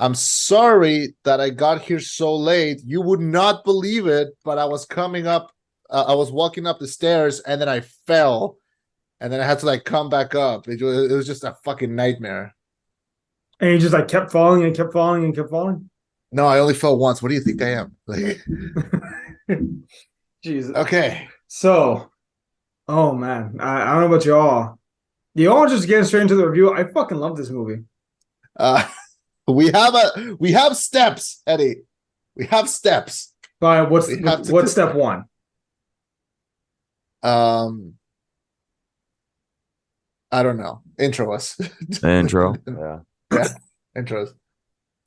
I'm sorry that I got here so late. You would not believe it, but I was coming up, I was walking up the stairs and then I fell and then I had to like come back up. It was just a fucking nightmare. And you just like kept falling and kept falling and kept falling. No, I only fell once. What do you think I am? Like, Jesus. okay. So, oh man, I don't know about y'all. Y'all just getting straight into the review. I fucking love this movie. Uh, we have steps, Eddie. We have steps. But We have to what's step one? um I don't know. Intro us. The intro. Yeah. Yeah. Intro us.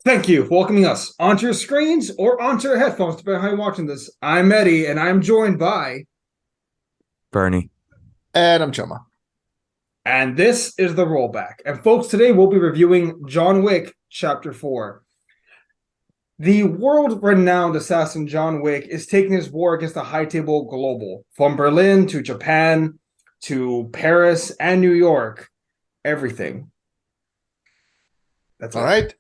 Thank you for welcoming us onto your screens or onto your headphones, depending on how you're watching this. I'm Eddie, and I'm joined by, Ferny. And I'm Chema. and this is the rollback. And folks, today we'll be reviewing John Wick Chapter 4. The world-renowned assassin John Wick is taking his war against the high table global, from Berlin to Japan to Paris and New York, everything. That's All it. right.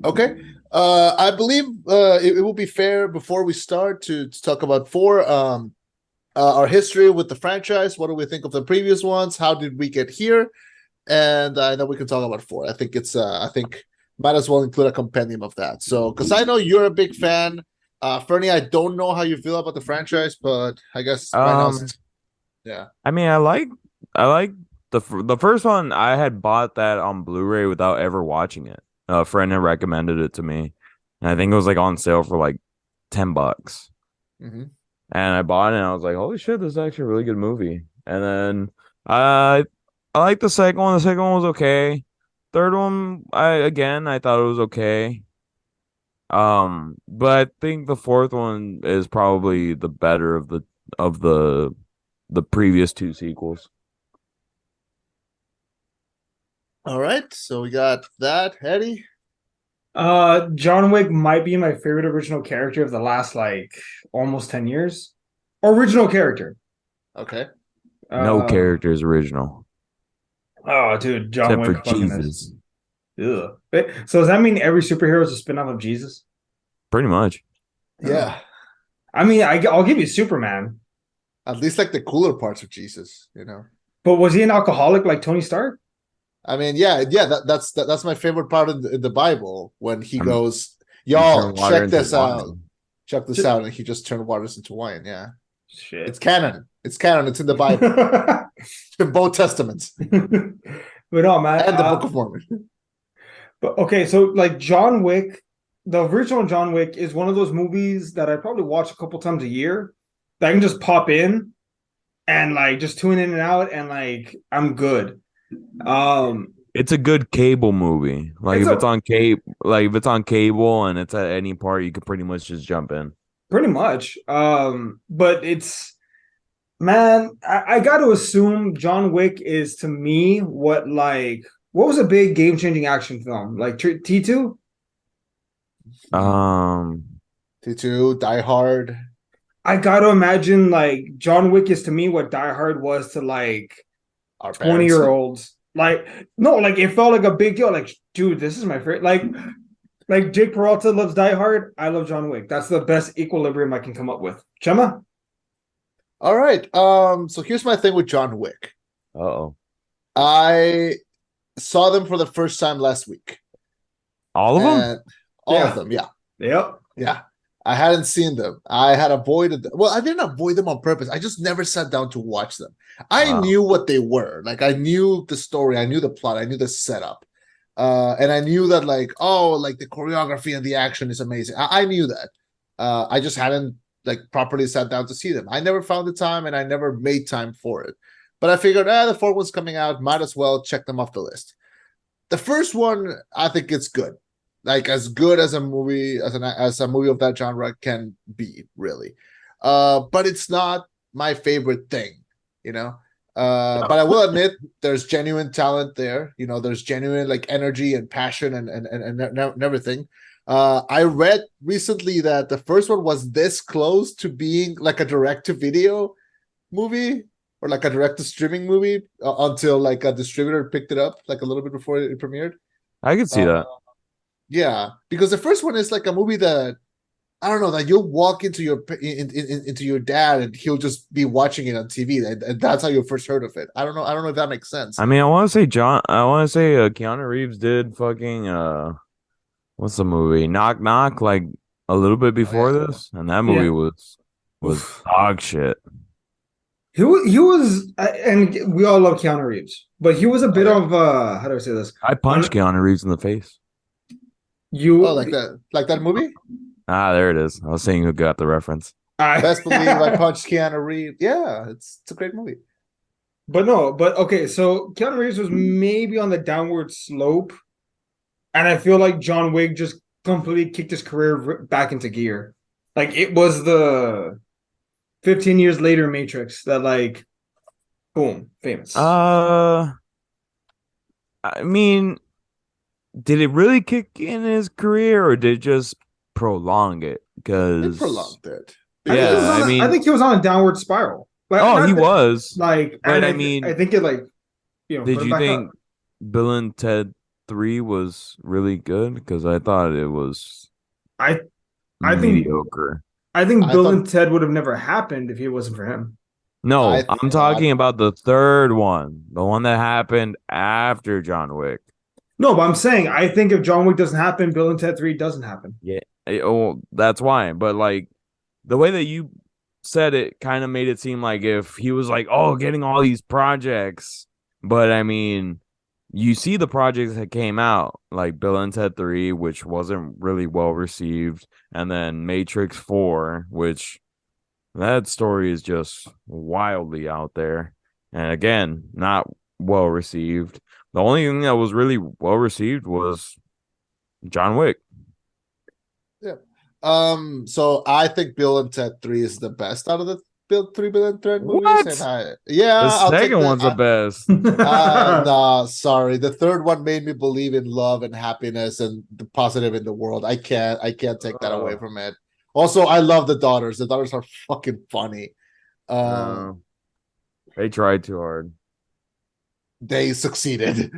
Okay. I believe it will be fair before we start to talk about 4. Our history with the franchise. What do we think of the previous ones? How did we get here? And I know we can talk about 4. I think I think might as well include a compendium of that. So, because I know you're a big fan, Fernie, I don't know how you feel about the franchise, but I guess right now, yeah. I mean, I like the first one. I had bought that on Blu-ray without ever watching it. A friend had recommended it to me, and I think it was like on sale for like $10. Mm-hmm. And I bought it, and I was like, "Holy shit, this is actually a really good movie." And then I like the second one. The second one was okay. Third one, I thought it was okay. But I think the fourth one is probably the better of the previous 2 sequels. All right. So we got that, Eddie. John Wick might be my favorite original character of the last like almost 10 years. Original character. Okay. No Uh, character is original Oh, dude, John except for Wick fucking is. Jesus. Ugh. So does that mean every superhero is a spin-off of Jesus? Pretty much. Yeah. I mean, I'll give you Superman, At least like the cooler parts of Jesus, you know. but was he an alcoholic like Tony Stark? I mean, yeah. That's my favorite part in the Bible when he I'm goes, you "Y'all, turn water check into this out. wine. Check this out," and he just turned waters into wine. Yeah, it's Shit. canon. It's canon. It's in the Bible, But in both testaments, no, man. and the Book of Mormon. But okay, so like John Wick, the original John Wick is one of those movies that I probably watch a couple times a year. That I can just pop in and like just tune in and out, and like I'm good. It's a good cable movie. Like It's if it's a on cable and it's at any part, you could pretty much just jump in. pretty much. But it's man, I got to assume John Wick is to me what was a big game changing action film like T2. Um, T2, Die Hard, I got to imagine like John Wick is to me what Die Hard was to like our 20 parents. year olds. Like no, like it felt like a big deal. Like, dude, this is my favorite. Like Jake Peralta loves Die Hard. I love John Wick. That's the best equilibrium I can come up with. Chema? All right. So here's my thing with John Wick. uh-oh. I saw them for the first time last week. All of them? And all of them, yeah. Yep. Yeah. I hadn't seen them. I had avoided them. Well, I didn't avoid them on purpose. I just never sat down to watch them. I Wow. knew what they were. Like I knew the story, I knew the plot, I knew the setup. And I knew that like, oh, like the choreography and the action is amazing. I knew that. I just hadn't like properly sat down to see them. I never found the time and I never made time for it. But I figured, the fourth one's coming out, might as well check them off the list. The first one, I think it's good. Like as good as a movie as a movie of that genre can be, really. But it's not my favorite thing, you know. But I will admit there's genuine talent there. You know, there's genuine like energy and passion and everything. I read recently that the first one was this close to being like a direct-to-video movie or like a direct-to-streaming movie until like a distributor picked it up like a little bit before it premiered. I could see that. Yeah, because the first one is like a movie that I don't know that you'll walk into into your dad and he'll just be watching it on TV, and that's how you first heard of it. I don't know. I don't know if that makes sense. I mean, I want to say Keanu Reeves did fucking what's the movie? Knock Knock, like a little bit Oh yeah. before this, and that movie Yeah. was Oof. dog shit. He was, and we all love Keanu Reeves, but he was a Oh bit yeah. of how do I say this? I punched Keanu Reeves in the face. Oh, You, like that movie. Ah, there it is. I was saying who got the reference. Best believe I punched Keanu Reeves. Yeah, it's a great movie. but no, but okay. So Keanu Reeves was maybe on the downward slope, and I feel like John Wick just completely kicked his career back into gear. Like it was the 15 years later Matrix that like boom, famous. I mean, did it really kick in his career or did it just prolong it? It Because prolonged it yeah, I I mean, think he was on a downward spiral. Like oh, he not that, was. like, But and I I mean, think it like put did him you back up. think Bill and Ted 3 was really good? Because I thought it was I I think mediocre. I think I Bill thought and Ted would have never happened if it wasn't for him. No, I I'm thought talking about the third one, the one that happened after John Wick. No, but I'm saying I think if John Wick doesn't happen, Bill and Ted 3 doesn't happen. Yeah. Oh, that's why. But like the way that you said it kind of made it seem like if he was like, oh, getting all these projects. But I mean, you see the projects that came out, like Bill and Ted 3, which wasn't really well received, and then Matrix 4, which that story is just wildly out there. And again, not well received. The only thing that was really well received was John Wick. yeah. So I think Bill and Ted 3 is the best out of the Bill and Ted movies, and What? The I'll take second one's the best. nah, sorry. The third one made me believe in love and happiness and the positive in the world. I can't take that away Oh, from it. Also, I love the daughters. The daughters are fucking funny. Uh, no, they tried too hard. they succeeded.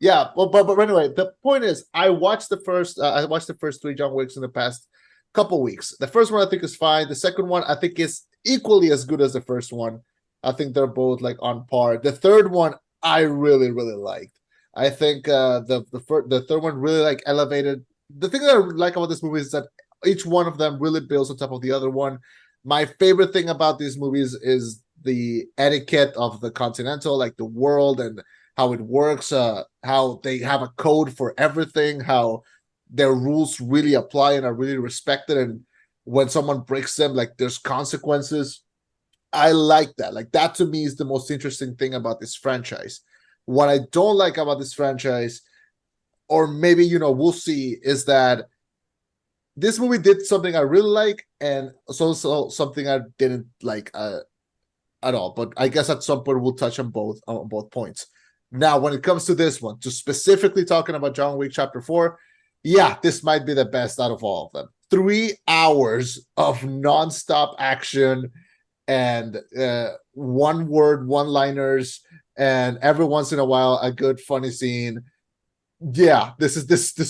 Yeah, well, but anyway, the point is, I watched the first three John Wicks in the past couple weeks. The first one I think is fine. The second one I think is equally as good as the first one. I think they're both like on par. The third one I really liked. I think the third one really like elevated. The thing that I like about this movie is that each one of them really builds on top of the other one. My favorite thing about these movies is the etiquette of the Continental, like the world and how it works, how they have a code for everything, how their rules really apply and are really respected. And when someone breaks them, like there's consequences. I like that. Like that to me is the most interesting thing about this franchise. What I don't like about this franchise, or maybe, we'll see, is that this movie did something I really like and so something I didn't like at all. But I guess at some point we'll touch on both points. Now, when it comes to this one, to specifically talking about John Wick Chapter 4, yeah, this might be the best out of all of them. 3 hours of nonstop action and one word, one-liners, and every once in a while a good funny scene. Yeah, this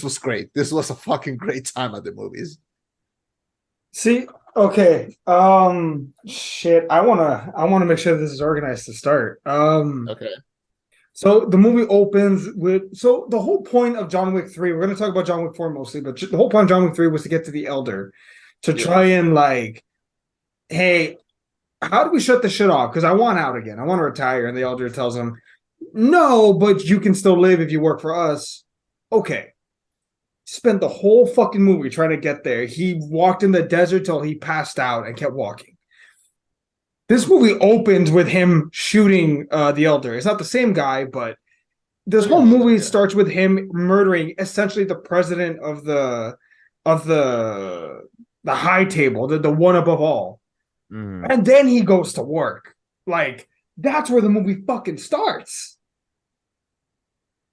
was great. This was a fucking great time at the movies. See, okay. Shit. I wanna make sure this is organized to start. Okay. So the movie opens with the whole point of John Wick 3, we're gonna talk about John Wick 4 mostly, but the whole point of John Wick 3 was to get to the Elder to try and like, hey, how do we shut this shit off? Because I want out again. I want to retire. And the Elder tells him, no, but you can still live if you work for us. Okay. Spent the whole fucking movie trying to get there. He walked in the desert till he passed out and kept walking. This movie opens with him shooting the Elder. It's not the same guy, but this whole movie starts with him murdering essentially the president of the high table, the one above all. Mhm. And then he goes to work. Like, that's where the movie fucking starts.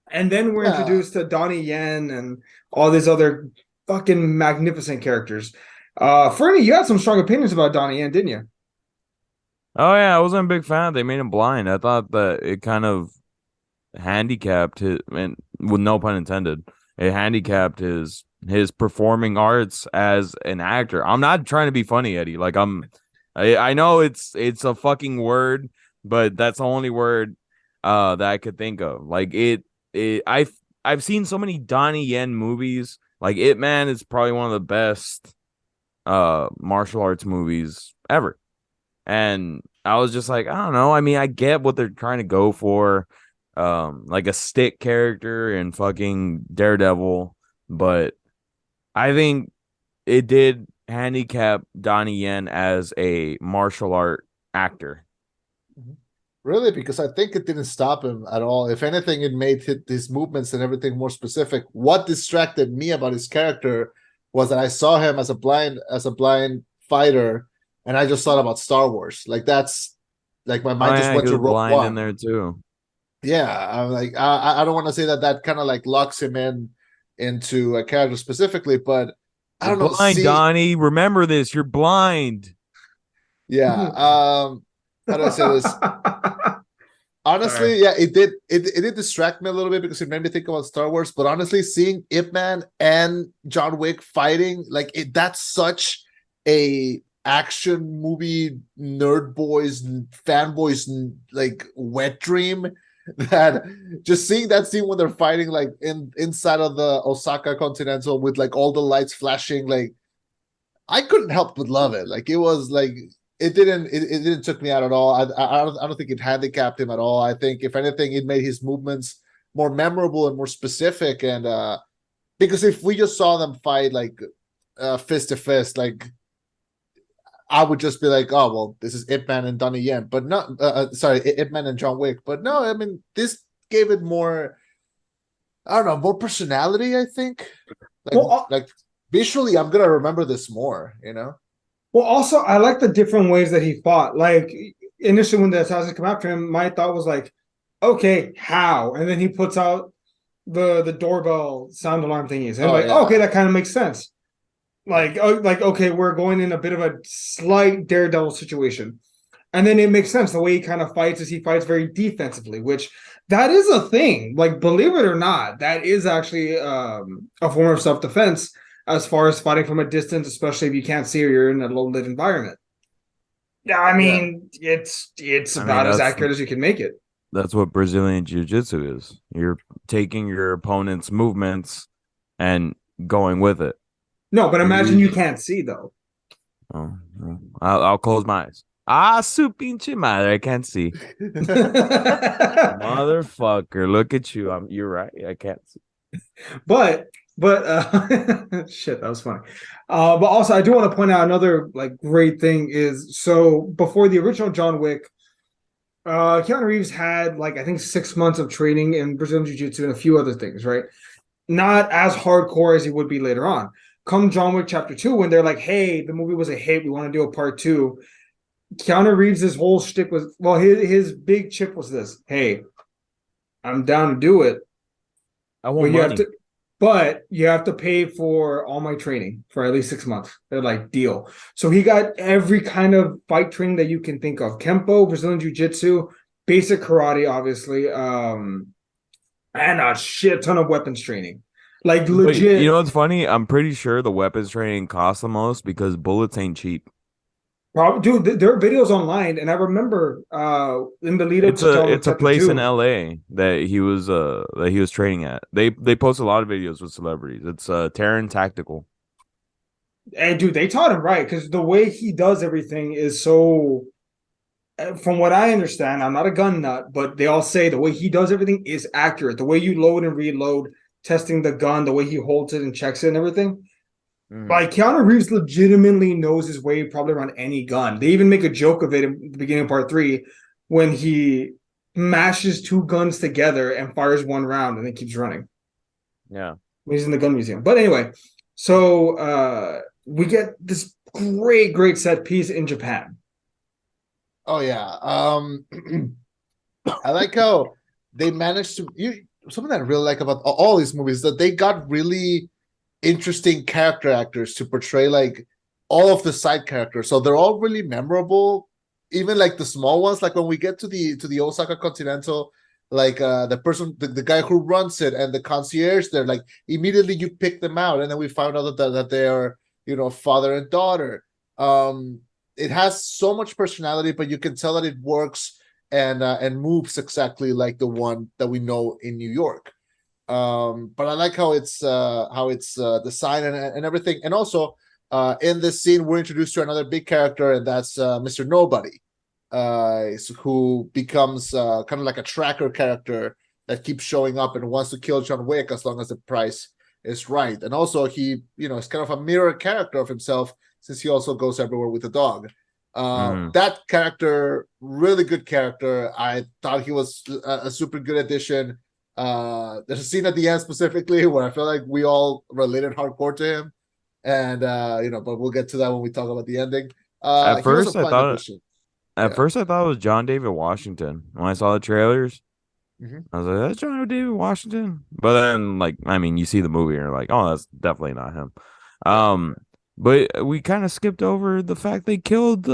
And then we're introduced to Donnie Yen and all these other fucking magnificent characters. Ferny, you had some strong opinions about Donnie Yen, didn't you? Oh yeah, I wasn't a big fan. They made him blind. I thought that it kind of handicapped his, and with no pun intended, it handicapped his performing arts as an actor. I'm not trying to be funny, Eddie. Like I know it's a fucking word, but that's the only word that I could think of. Like I've seen so many Donnie Yen movies. Like Ip Man is probably one of the best martial arts movies ever. And I was just like, I don't know. I mean, I get what they're trying to go for. Like a stick character in fucking Daredevil, but I think it did handicap Donnie Yen as a martial art actor. Really, because I think it didn't stop him at all. If anything, it made his movements and everything more specific. What distracted me about his character was that I saw him as a blind fighter, and I just thought about Star Wars. Like that's like my Oh mind just yeah, went he to was Rogue blind in One. there too. Yeah, I'm like I don't want to say that kind of like locks him into a character specifically, but I You're don't know. blind, See, Donnie. Remember this. You're blind. yeah. How do I say this? Sorry. Honestly, yeah, it did distract me a little bit because it made me think about Star Wars. But honestly, seeing Ip Man and John Wick fighting, like that's such a action movie nerd boys fanboys like wet dream that just seeing that scene when they're fighting like inside of the Osaka Continental with like all the lights flashing, like I couldn't help but love it. Like it was like it didn't took me out at all. I don't think it handicapped him at all. I think if anything, it made his movements more memorable and more specific. And because if we just saw them fight like fist to fist, like I would just be like, oh well, this is Ip Man and Donnie Yen, but not sorry, Ip Man and John Wick. But no, I mean this gave it more. I don't know, more personality. I think like visually, I'm gonna remember this more. You know. Well, also, I like the different ways that he fought. Like initially, when the assassins come after him, my thought was like, "Okay, how?" And then he puts out the doorbell sound alarm thingies, and I'm Oh like, oh, "Okay, yeah. that kind of makes sense." Like okay, we're going in a bit of a slight Daredevil situation, and then it makes sense the way he kind of fights is he fights very defensively, which that is a thing. Like believe it or not, that is actually a form of self defense as far as fighting from a distance, especially if you can't see or you're in a low lit environment. Yeah, I Yeah. mean it's I mean, about as accurate as you can make it. that's what Brazilian Jiu-Jitsu is. You're taking your opponent's movements and going with it. No, but You're imagine you using. can't see though. Oh, well, I'll close my eyes. Ah, su pinche madre, I can't see. Motherfucker, look at you. You're right. I can't see. but shit, that was funny. But also I do want to point out another like great thing is so before the original John Wick, Keanu Reeves had like I think 6 months of training in Brazilian Jiu-Jitsu and a few other things, right? Not as hardcore as he would be later on. Come John Wick Chapter 2, when they're like, hey, the movie was a hit, we want to do a part two. Keanu Reeves' whole shtick was, well, his big chip was this: hey, I'm down to do it, I but want money. you have to pay for all my training for at least 6 months. They're like, deal. So he got every kind of fight training that you can think of: Kempo, Brazilian Jiu-Jitsu, basic karate, obviously, and a shit ton of weapons training. Like Wait, you legit. know what's funny? I'm pretty sure the weapons training costs the most because bullets ain't cheap. Probably, dude, there are videos online, and I remember in the lead up It's to John Wick a Chapter place in 2. LA that he was training at. They post a lot of videos with celebrities. It's Terran Tactical. And dude, they taught him right because the way he does everything is so. From what I understand, I'm not a gun nut, but they all say the way he does everything is accurate. The way you load and reload, testing the gun, the way he holds it and checks it and everything. Like Keanu Reeves legitimately knows his way probably around any gun. They even make a joke of it in the beginning of part 3 when he mashes two guns together and fires one round and then keeps running. Yeah. When he's in the gun museum. But anyway, so we get this great set piece in Japan. Oh yeah. I like how they managed to something that I really like about all these movies that they got really interesting character actors to portray like all of the side characters. So they're all really memorable, even like the small ones. Like when we get to the Osaka Continental, like the person, the guy who runs it, and the concierge there, like immediately you pick them out, and then we found out that they are, you know, father and daughter. It has so much personality, but you can tell that it works and moves exactly like the one that we know in New York. But I like how it's designed and everything. And also in this scene we're introduced to another big character, and that's Mr. Nobody, who becomes kind of like a tracker character that keeps showing up and wants to kill John Wick as long as the price is right. And also he, you know, is kind of a mirror character of himself, since he also goes everywhere with a dog. That character, really good character. I thought he was a super good addition. There's a scene at the end specifically where I feel like we all related hardcore to him, and you know, but we'll get to that when we talk about the ending. At He was a first, I fun thought addition. at Yeah. first I thought it was John David Washington when I saw the trailers. Mhm. I was like, "That's John David Washington." But then, like, I mean, you see the movie and you're like, "Oh, that's definitely not him." Yeah. Um, but we kind of skipped over the fact they killed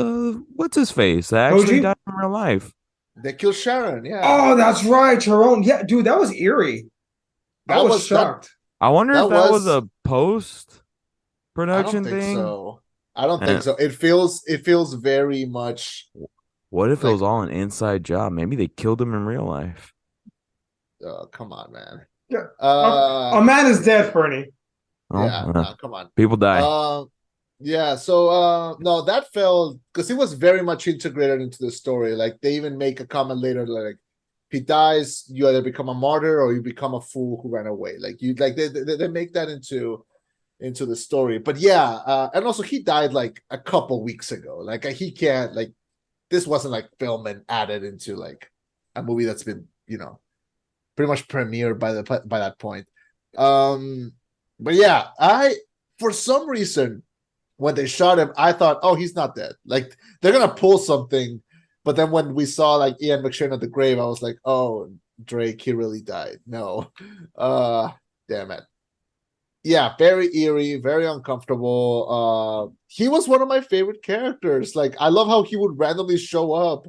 what's his face that actually Koji? died in real life. They killed Sharon. Yeah, Oh, that's right, Charon. Yeah, dude, that was eerie. I that was was that. shocked. I wonder if That that was was. a post I don't production think thing. so. I don't think And so. It feels very much what if it like, was all an inside job? Maybe they killed him in real life. come on, man. Yeah. Uh, A man is dead, Ferny. Oh, yeah, no, come on. people die. Yeah, so no, that fell because he was very much integrated into the story. Like they even make a comment later, like if he dies, you either become a martyr or you become a fool who ran away. Like you, like they make that into the story. But yeah, and also he died like a couple weeks ago. Like he can't, like, this wasn't like film and added into like a movie that's been, you know, pretty much premiered by that point. Um, but yeah, for some reason when they shot him, I thought, oh, he's not dead. Like they're gonna pull something. But then when we saw like Ian McShane at the grave, I was like, oh, Drake, he really died. No. Damn it. Yeah, very eerie, very uncomfortable. He was one of my favorite characters. Like I love how he would randomly show up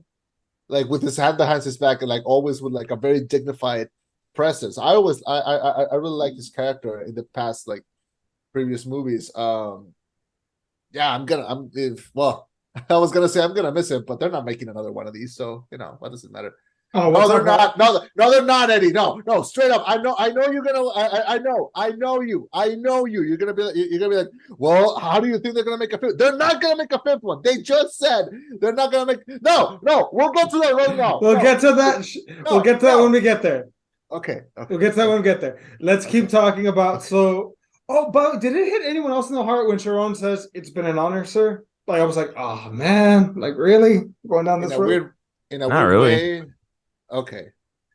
like with his hand behind his back and like always with like a very dignified presence. I really like his character in the past like previous movies. Yeah, well, I was gonna say I'm gonna miss him, but they're not making another one of these, so you know what does it matter? Oh, No, we'll they're talk about. not. No, they're not, Eddie. No, straight up. I know you're gonna. I know you. I know you. You're gonna be like, well, how do you think they're gonna make a fifth? They're not gonna make a fifth one. They just said they're not gonna make. No, we'll go to that right now. We'll No, get to that. We'll no, get to that no. when we get there. Okay, We'll get to that when we get there. Let's keep Okay. talking about. So, oh, but did it hit anyone else in the heart when Sharon says, "It's been an honor, sir"? Like I was like, oh man, like really going down In this a road. weird, in a Not weird really. way. Okay,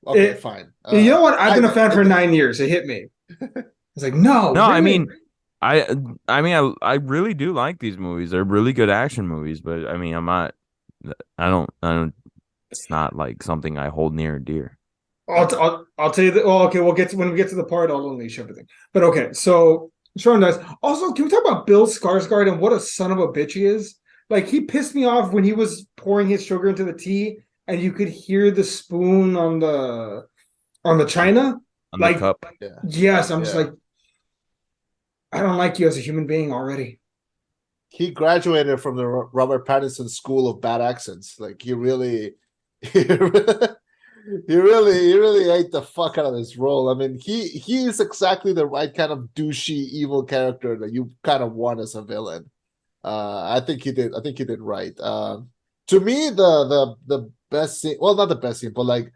okay, It, fine. you know what? I've been a fan for I 9 years. It hit me. It's like, no, No, I really? mean, I I mean, I really do like these movies. They're really good action movies, but I mean, I don't. It's not like something I hold near and dear. I'll tell you that. Well, okay, we'll get to when we get to the part. I'll unleash everything. But okay, so Sharon dies. Also, can we talk about Bill Skarsgård and what a son of a bitch he is? Like he pissed me off when he was pouring his sugar into the tea, and you could hear the spoon on the china. On the Like, cup. Yeah, yes, I'm just yeah. like, I don't like you as a human being already. He graduated from the Robert Pattinson School of Bad Accents. Like he really, he really ate the fuck out of this role. I mean, he is exactly the right kind of douchey evil character that you kind of want as a villain. I think he did. I think he did right. To me, the best scene. Well, not the best scene, but like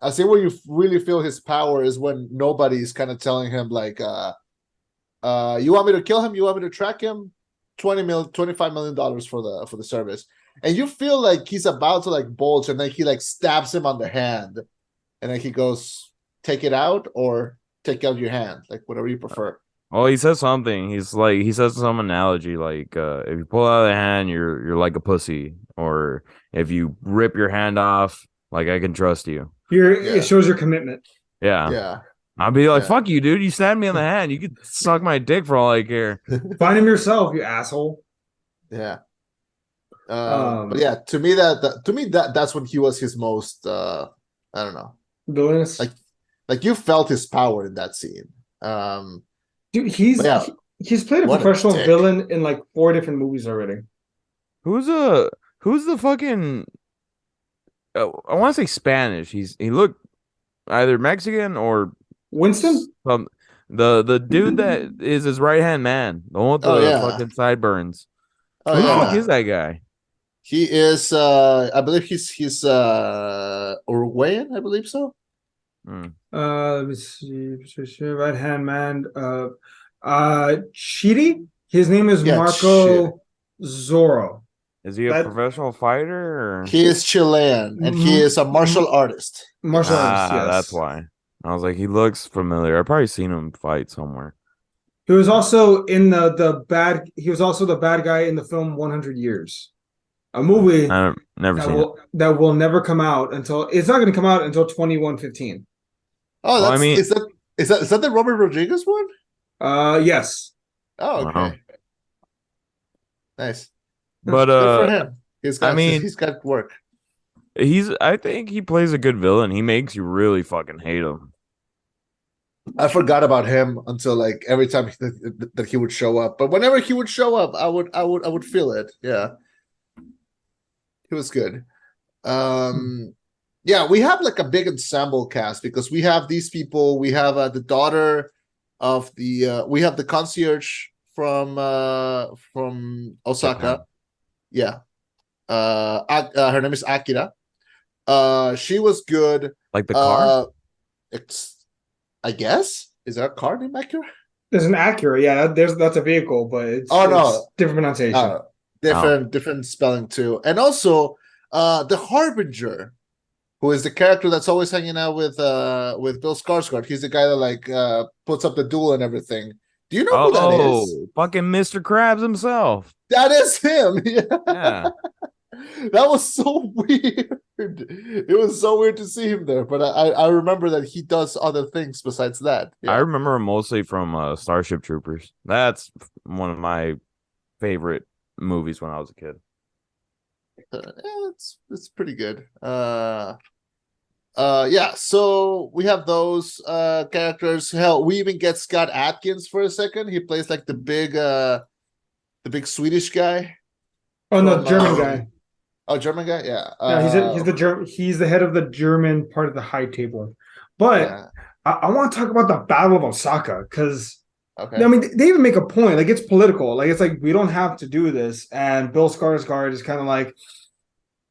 I see where you really feel his power is when nobody's kind of telling him like, you want me to kill him? You want me to track him? $25 million for the service, and you feel like he's about to like bulge, and then he like stabs him on the hand, and then he goes, "Take it out or take out your hand, like whatever you prefer." Well, he says something. He says some analogy like, if you pull out of the hand, you're like a pussy, or if you rip your hand off, like I can trust you. It shows your commitment. Yeah. Yeah, I'll be like, yeah. fuck you, dude. You stabbed me in the hand. You could suck my dick for all I care. Find him yourself, you asshole. Yeah. But Um, yeah, to me that's when he was his most I don't know. Villainous. Like you felt his power in that scene. Dude, But yeah, he's played a what a professional dick. villain in like 4 different movies already. Who's the fucking I want to say Spanish. He looked either Mexican or Winston? some the dude that is his right hand man, the one with Oh the yeah. fucking sideburns. Oh Who the fuck yeah. is that guy? He is I believe he's Uruguayan, I believe so. Hmm. Let me see. Right hand man. Chidi? His name is Yeah, shit. Marco Zorro. Is he a That professional fighter or He is Chilean and he is a martial artist. martial artist, that's yes. why. I was like, he looks familiar. I've probably seen him fight somewhere. He was also in the bad. He was also the bad guy in the film 100 Years, a movie I've never seen it. that will never come out until it's not going to come out until 2115. Oh, Well, I mean, is that the Robert Rodriguez one? Yes. Oh, wow. okay. Nice. But Good for him. I mean, he's got work. I think he plays a good villain. He makes you really fucking hate him. I forgot about him until like every time that he would show up. But whenever he would show up, I would feel it. Yeah. He was good. Yeah, we have like a big ensemble cast because we have these people. We have the daughter of the we have the concierge from Osaka. Japan. Yeah. Her name is Akira. She was good. Like the car? I guess. Is there a car named Akira? There's an Acura. Yeah, that's a vehicle, but it's different pronunciation. Different spelling too. And also the Harbinger, who is the character that's always hanging out with Bill Skarsgård. He's the guy that like puts up the duel and everything. Do you know who that is? Fucking Mr. Krabs himself. That is him. Yeah. That was so weird. It was so weird to see him there, but I remember that he does other things besides that. Yeah. I remember him mostly from Starship Troopers. That's one of my favorite movies when I was a kid. Yeah, it's pretty good. Yeah, so we have those characters. Hell, we even get Scott Adkins for a second. He plays like the big Swedish guy. Oh no, German guy. Oh, German guy, yeah. No, he's the head of the German part of the high table. But yeah. I want to talk about the Battle of Osaka because Okay. I mean they even make a point. Like it's political. Like it's like we don't have to do this. And Bill Skarsgård is kind of like,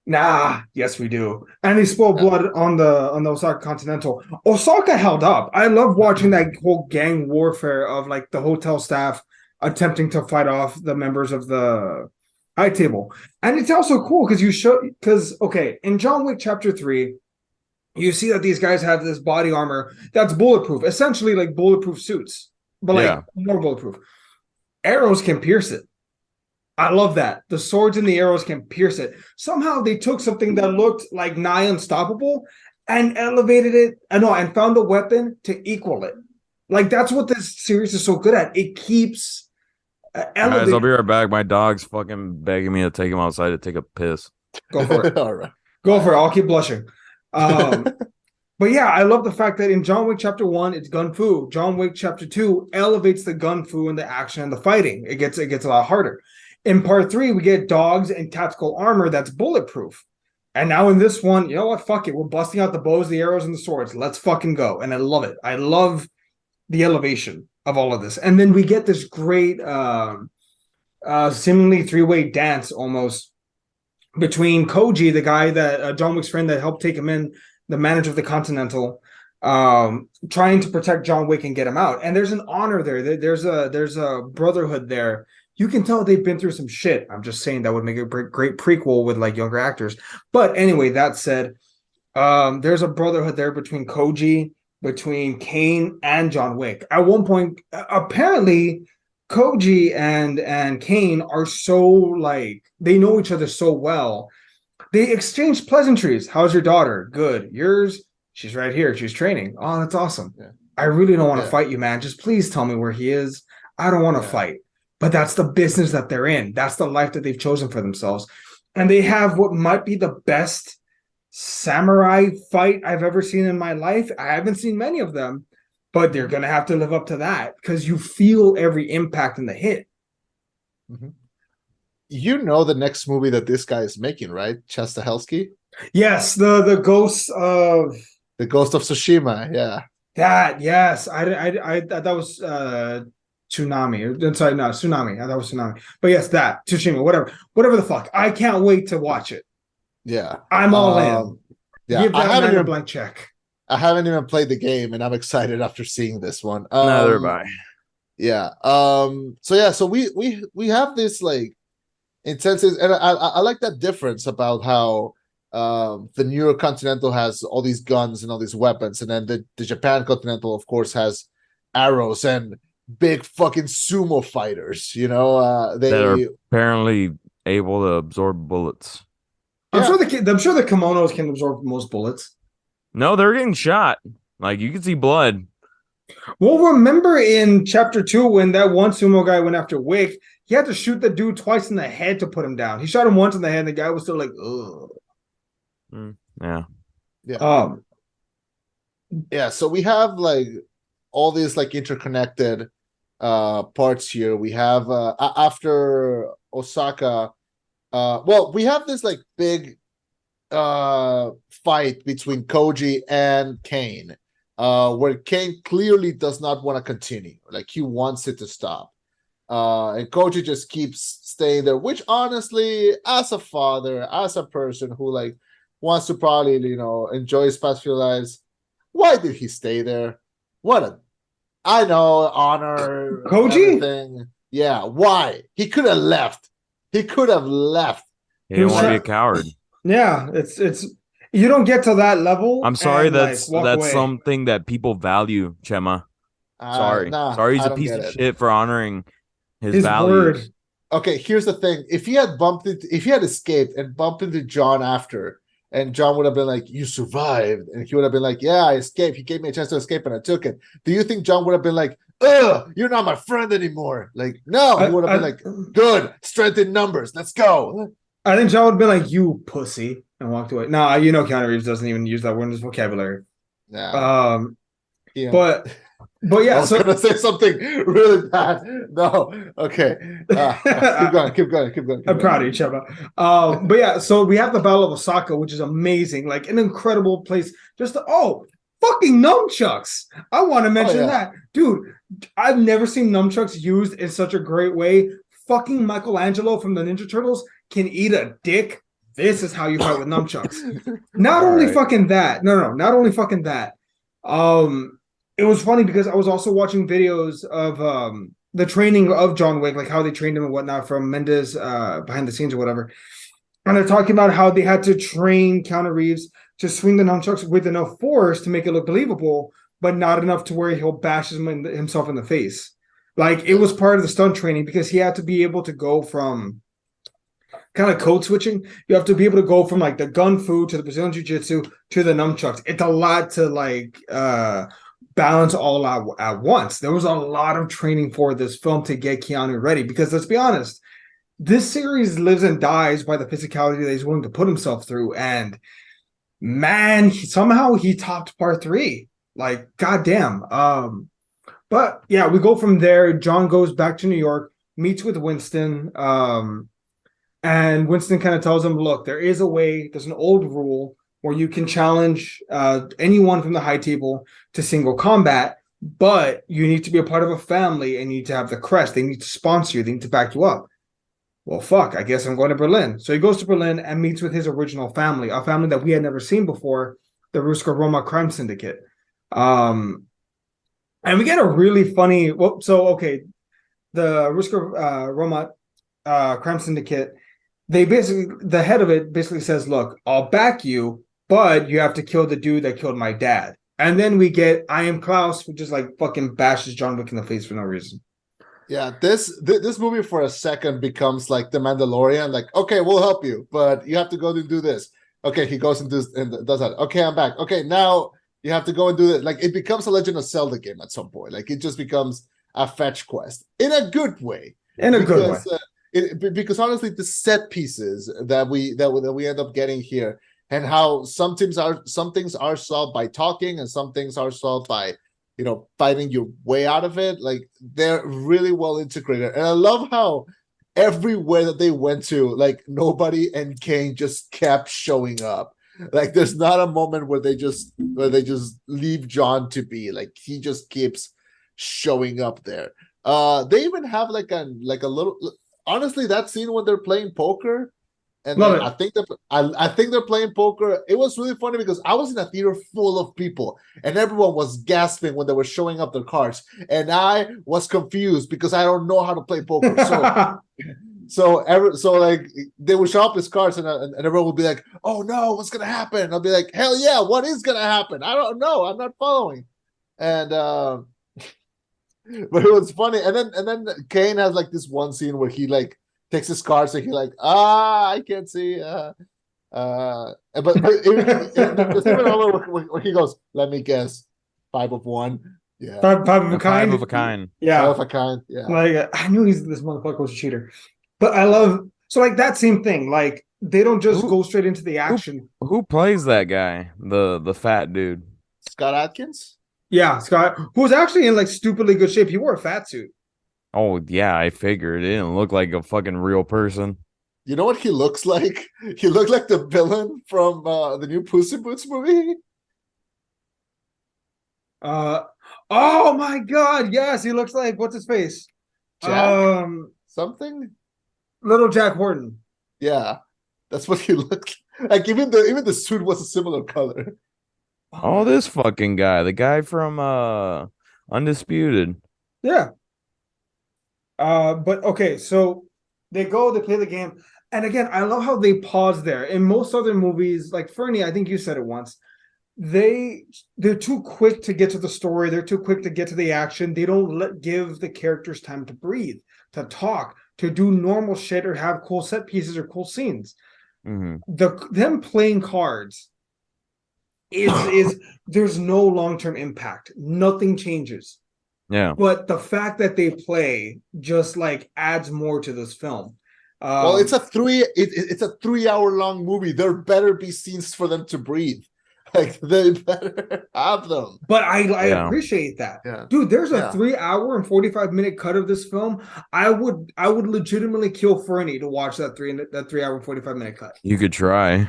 nah, yes we do. And they spoil blood on the Osaka Continental. Osaka held up. I love watching that whole gang warfare of like the hotel staff attempting to fight off the members of the high table. And it's also cool because okay, in John Wick Chapter 3, you see that these guys have this body armor that's bulletproof, essentially like bulletproof suits, but like more bulletproof. Arrows can pierce it. I love that. The swords and the arrows can pierce it. Somehow they took something that looked like nigh unstoppable and elevated it, and found the weapon to equal it. Like that's what this series is so good at. It keeps Guys, I'll be right back. My dog's fucking begging me to take him outside to take a piss. Go for it. All right. Go for it. I'll keep blushing. But yeah, I love the fact that in John Wick Chapter 1, it's gun fu. John Wick Chapter 2 elevates the gun fu and the action and the fighting. It gets a lot harder. In Part 3, we get dogs and tactical armor that's bulletproof. And now in this one, you know what? Fuck it. We're busting out the bows, the arrows, and the swords. Let's fucking go. And I love it. I love the elevation of all of this. And then we get this great seemingly three-way dance almost between Koji, the guy that John Wick's friend that helped take him in, the manager of the Continental, trying to protect John Wick and get him out. And there's an honor there. There's a brotherhood there. You can tell they've been through some shit. I'm just saying that would make a great prequel with like younger actors. But anyway, that said, there's a brotherhood there between Koji, between Kane and John Wick. At one point, apparently, Koji and Kane are so like they know each other so well. They exchange pleasantries. How's your daughter? Good. Yours? She's right here. She's training. Oh, that's awesome. Yeah. I really don't want to fight you, man. Just please tell me where he is. I don't want to fight. But that's the business that they're in. That's the life that they've chosen for themselves. And they have what might be the best samurai fight I've ever seen in my life. I haven't seen many of them, but they're gonna have to live up to that because you feel every impact in the hit. Mm-hmm. You know the next movie that this guy is making, right? Chastahelsky? Yes, the ghosts of The Ghost of Tsushima, yeah. that. Yes, I that was Tsunami. Sorry, no, Tsunami. That was Tsunami. But yes, that Tsushima, whatever the fuck. I can't wait to watch it. Yeah. I'm all in. Yeah, Give that man a blank check. I haven't even played the game, and I'm excited after seeing this one. Neither have I. Yeah. So we have this like intensive, and I like that difference about how the New York Continental has all these guns and all these weapons, and then the Japan Continental, of course, has arrows and big fucking sumo fighters. You know, That are they apparently able to absorb bullets. I'm sure the kimonos can absorb most bullets. No, they're getting shot. Like you can see blood. Well, remember in chapter 2 when that one sumo guy went after Wick, he had to shoot the dude twice in the head to put him down. He shot him once in the head, and the guy was still like, ugh. Yeah. Yeah, so we have like all these like interconnected parts here. We have after Osaka, we have this like big fight between Koji and Kane, where Kane clearly does not want to continue. Like he wants it to stop. And Koji just keeps staying there, which honestly, as a father, as a person who like wants to probably, enjoy his past few lives, why did he stay there? I know, honor, Koji? everything. Yeah, why? He could have left. He didn't want to be a coward. Yeah, it's you don't get to that level. I'm sorry, and, that's away. something that people value, Chema. Sorry. Sorry, he's a piece of shit for honoring his values. Word. Okay, here's the thing. If he had escaped and bumped into John after, and John would have been like, "You survived," and he would have been like, "Yeah, I escaped. He gave me a chance to escape, and I took it." Do you think John would have been like, "Ugh, you're not my friend anymore"? Like, no, he would have been like, "Good, strength in numbers. Let's go." I think John would be like, "You pussy," and walked away. No, Keanu Reeves doesn't even use that word in his vocabulary. Yeah. But yeah, I was gonna say something really bad. No, okay. Keep going. I'm proud of you, Chema. But yeah, so we have the Battle of Osaka, which is amazing, like an incredible place. Fucking nunchucks! I want to mention that, dude. I've never seen nunchucks used in such a great way. Fucking Michelangelo from the Ninja Turtles can eat a dick. This is how you fight with nunchucks. Not only fucking that. Not only fucking that. It was funny because I was also watching videos of the training of John Wick, like how they trained him and whatnot from Mendes behind the scenes or whatever. And they're talking about how they had to train Keanu Reeves to swing the nunchucks with enough force to make it look believable, but not enough to where he'll bash himself in the face. Like it was part of the stunt training because he had to be able to go from kind of code switching. You have to be able to go from like the gun fu to the Brazilian Jiu-Jitsu to the nunchucks. It's a lot to like balance all out at once. There was a lot of training for this film to get Keanu ready because let's be honest, this series lives and dies by the physicality that he's willing to put himself through. And man, somehow he topped part 3. Like, goddamn. But yeah, we go from there. John goes back to New York, meets with Winston, and Winston kind of tells him, look, there is a way, there's an old rule where you can challenge anyone from the high table to single combat, but you need to be a part of a family and you need to have the crest. They need to sponsor you. They need to back you up. Well, fuck, I guess I'm going to Berlin. So he goes to Berlin and meets with his original family, a family that we had never seen before, the Ruska Roma crime syndicate. And we get a really funny, the Ruska Roma crime syndicate, the head of it basically says, look, I'll back you, but you have to kill the dude that killed my dad. And then we get I Am Klaus, who just like fucking bashes John Wick in the face for no reason. Yeah, this movie for a second becomes like The Mandalorian. Like, okay, we'll help you, but you have to go and do this. Okay, he goes and does that. Okay, I'm back. Okay, now you have to go and do this. Like, it becomes a Legend of Zelda game at some point. Like, it just becomes a fetch quest in a good way. Because honestly, the set pieces that we end up getting here and how some things are solved by talking, and some things are solved by, you know, fighting your way out of it. Like, they're really well integrated, and I love how everywhere that they went to, like, nobody and Kane just kept showing up. Like, there's not a moment where they just leave John to be. Like, he just keeps showing up there. They even have like a little, honestly, that scene when they're playing poker, and Love then it. I think they're playing poker. It was really funny because I was in a theater full of people, and everyone was gasping when they were showing up their cards, and I was confused because I don't know how to play poker. So like, they would show up his cards, and everyone would be like, "Oh no, what's gonna happen?" And I'll be like, "Hell yeah, what is gonna happen? I don't know. I'm not following." And but it was funny. And then Kane has like this one scene where he like takes his cards and he like, I can't see. But there's even a moment where he goes, "Let me guess, 5 of 1." Yeah, Five of a kind. 5 of a kind. Yeah. 5 of a kind. Yeah. Like, I knew this motherfucker was a cheater. But I love, so like that same thing. Like, they don't just go straight into the action. Who plays that guy? The fat dude. Scott Adkins. Yeah, Scott, who was actually in like stupidly good shape. He wore a fat suit. Oh yeah, I figured it didn't look like a fucking real person. You know what he looks like? He looked like the villain from the new Puss in Boots movie. Oh my god, yes, he looks like, what's his face? Jack? Something? Little Jack Horton. Yeah. That's what he looked like. Even the suit was a similar color. Oh, this fucking guy, the guy from Undisputed. Yeah. But okay, so they play the game. And again, I love how they pause there. In most other movies, like Fernie, I think you said it once, they're too quick to get to the story. They're too quick to get to the action. They don't give the characters time to breathe, to talk, to do normal shit, or have cool set pieces or cool scenes. Them playing cards is there's no long-term impact. Nothing changes. Yeah. But the fact that they play just like adds more to this film. Well, it's a 3-hour long movie. There better be scenes for them to breathe. Like, they better have them. But I appreciate that. Yeah. Dude, there's a 3-hour and 45-minute cut of this film. I would legitimately kill Fernie to watch that 3-hour and 45-minute cut. You could try.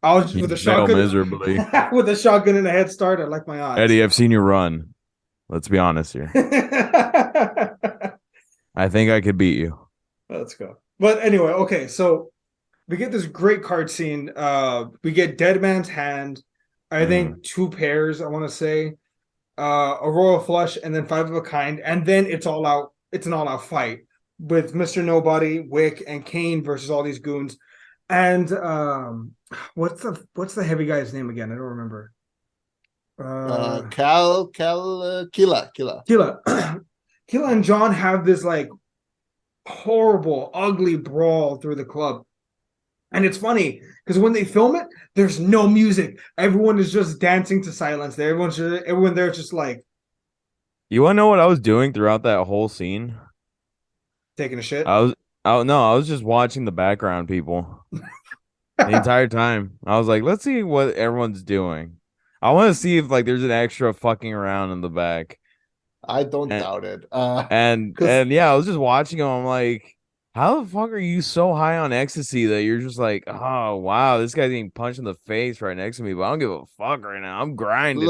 I was with a shotgun miserably. with a shotgun and a head start. I like my odds. Eddie, I've seen you run. Let's be honest here. I think I could beat you. Let's go. But anyway, okay, so we get this great card scene. We get Dead Man's Hand. I think 2 pairs, I want to say. A Royal Flush, and then 5 of a kind. And then it's all out. It's an all-out fight with Mr. Nobody, Wick, and Kane versus all these goons. And what's the heavy guy's name again? I don't remember. Killa. Killa and John have this like horrible, ugly brawl through the club. And it's funny because when they film it, there's no music. Everyone is just dancing to silence. Everyone there's just like, you want to know what I was doing throughout that whole scene? Taking a shit. I was just watching the background people the entire time. I was like, let's see what everyone's doing. I want to see if like there's an extra fucking around in the back. I don't doubt it. And yeah, I was just watching them. I'm like, how the fuck are you so high on ecstasy that you're just like, oh wow, this guy's getting punched in the face right next to me, but I don't give a fuck right now. I'm grinding.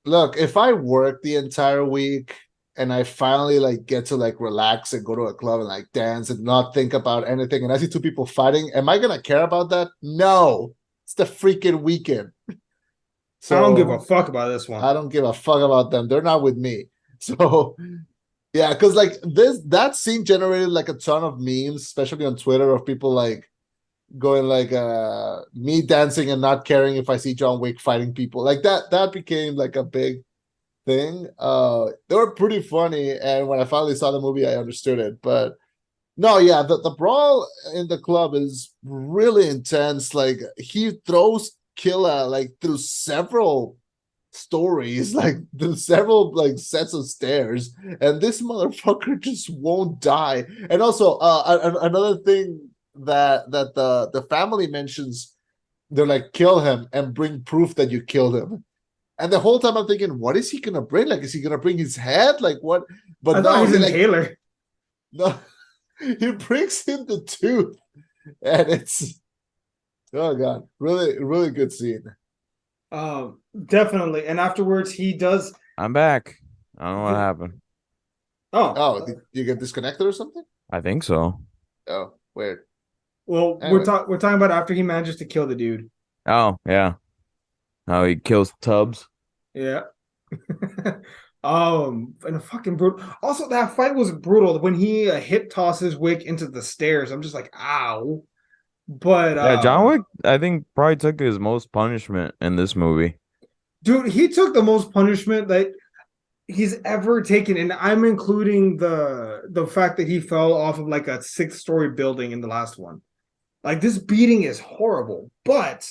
Look, if I work the entire week and I finally like get to like relax and go to a club and like dance and not think about anything, and I see 2 people fighting, am I gonna care about that? No, it's the freaking weekend. So I don't give a fuck about this one. I don't give a fuck about them. They're not with me. So yeah, because like that scene generated like a ton of memes, especially on Twitter, of people like going like me dancing and not caring if I see John Wick fighting people. Like that became like a big thing. They were pretty funny, and when I finally saw the movie, I understood it. But no, yeah, the brawl in the club is really intense. Like, he throws Killa like through several stories, like through several like sets of stairs, and this motherfucker just won't die. And also another thing that the family mentions they're like, kill him and bring proof that you killed him. And the whole time I'm thinking, what is he gonna bring? Like, is he gonna bring his head? Like what? But I thought no, he's he an like inhaler. no, he brings him the tooth, and it's oh god, really, really good scene. Definitely. And afterwards, he does. I'm back. I don't know what happened. Oh, did you get disconnected or something? I think so. Oh, weird. Well, Anyway. we're talking about after he manages to kill the dude. Oh, yeah. Oh, he kills Tubbs. Yeah. And a fucking brutal. Also, that fight was brutal when he hip tosses Wick into the stairs. I'm just like, ow. But Yeah, John Wick, I think, probably took his most punishment in this movie. dude, he took the most punishment that he's ever taken, and I'm including the fact that he fell off of like a 6th-story building in the last one. Like this beating is horrible, but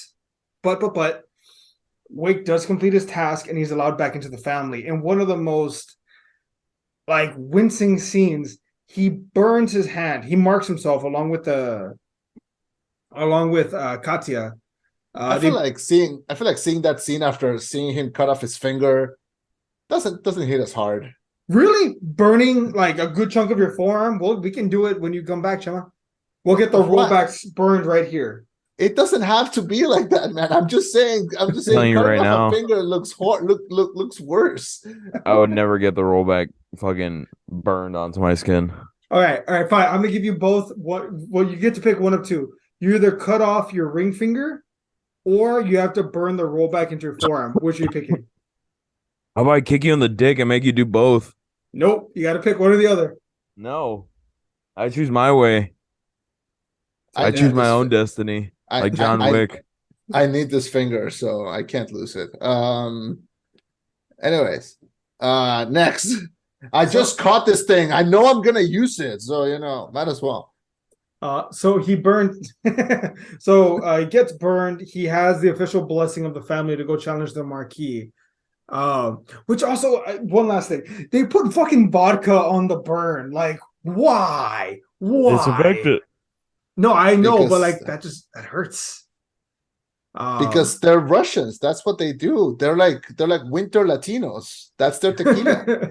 Wick does complete his task and he's allowed back into the family. And one of the most like wincing scenes, he burns his hand. He marks himself along with Katya. I feel like seeing that scene after seeing him cut off his finger doesn't hit as hard. Really burning like a good chunk of your forearm. Well, we can do it when you come back, Chema. We'll get the Of what? rollbacks burned right here. It doesn't have to be like that, man. I'm just saying. Telling you Cutting right off now. a finger looks looks worse. I would never get the rollback fucking burned onto my skin. All right, fine. I'm gonna give you both. Well, you get to pick one of two. You either cut off your ring finger, or you have to burn the rollback into your forearm. Which are you picking? How about I kick you in the dick and make you do both? Nope. You got to pick one or the other. No. I choose my way. I choose my own destiny. Like John Wick. I need this finger, so I can't lose it. Anyways, next. I just caught this thing. I know I'm gonna use it, so might as well. So he burned. So he gets burned. He has the official blessing of the family to go challenge the Marquis. Which also, one last thing, they put fucking vodka on the burn. Like, why? Disinfect it. No, I know, Because- but like that hurts. Because they're Russians. That's what they do. They're like winter Latinos. That's their tequila.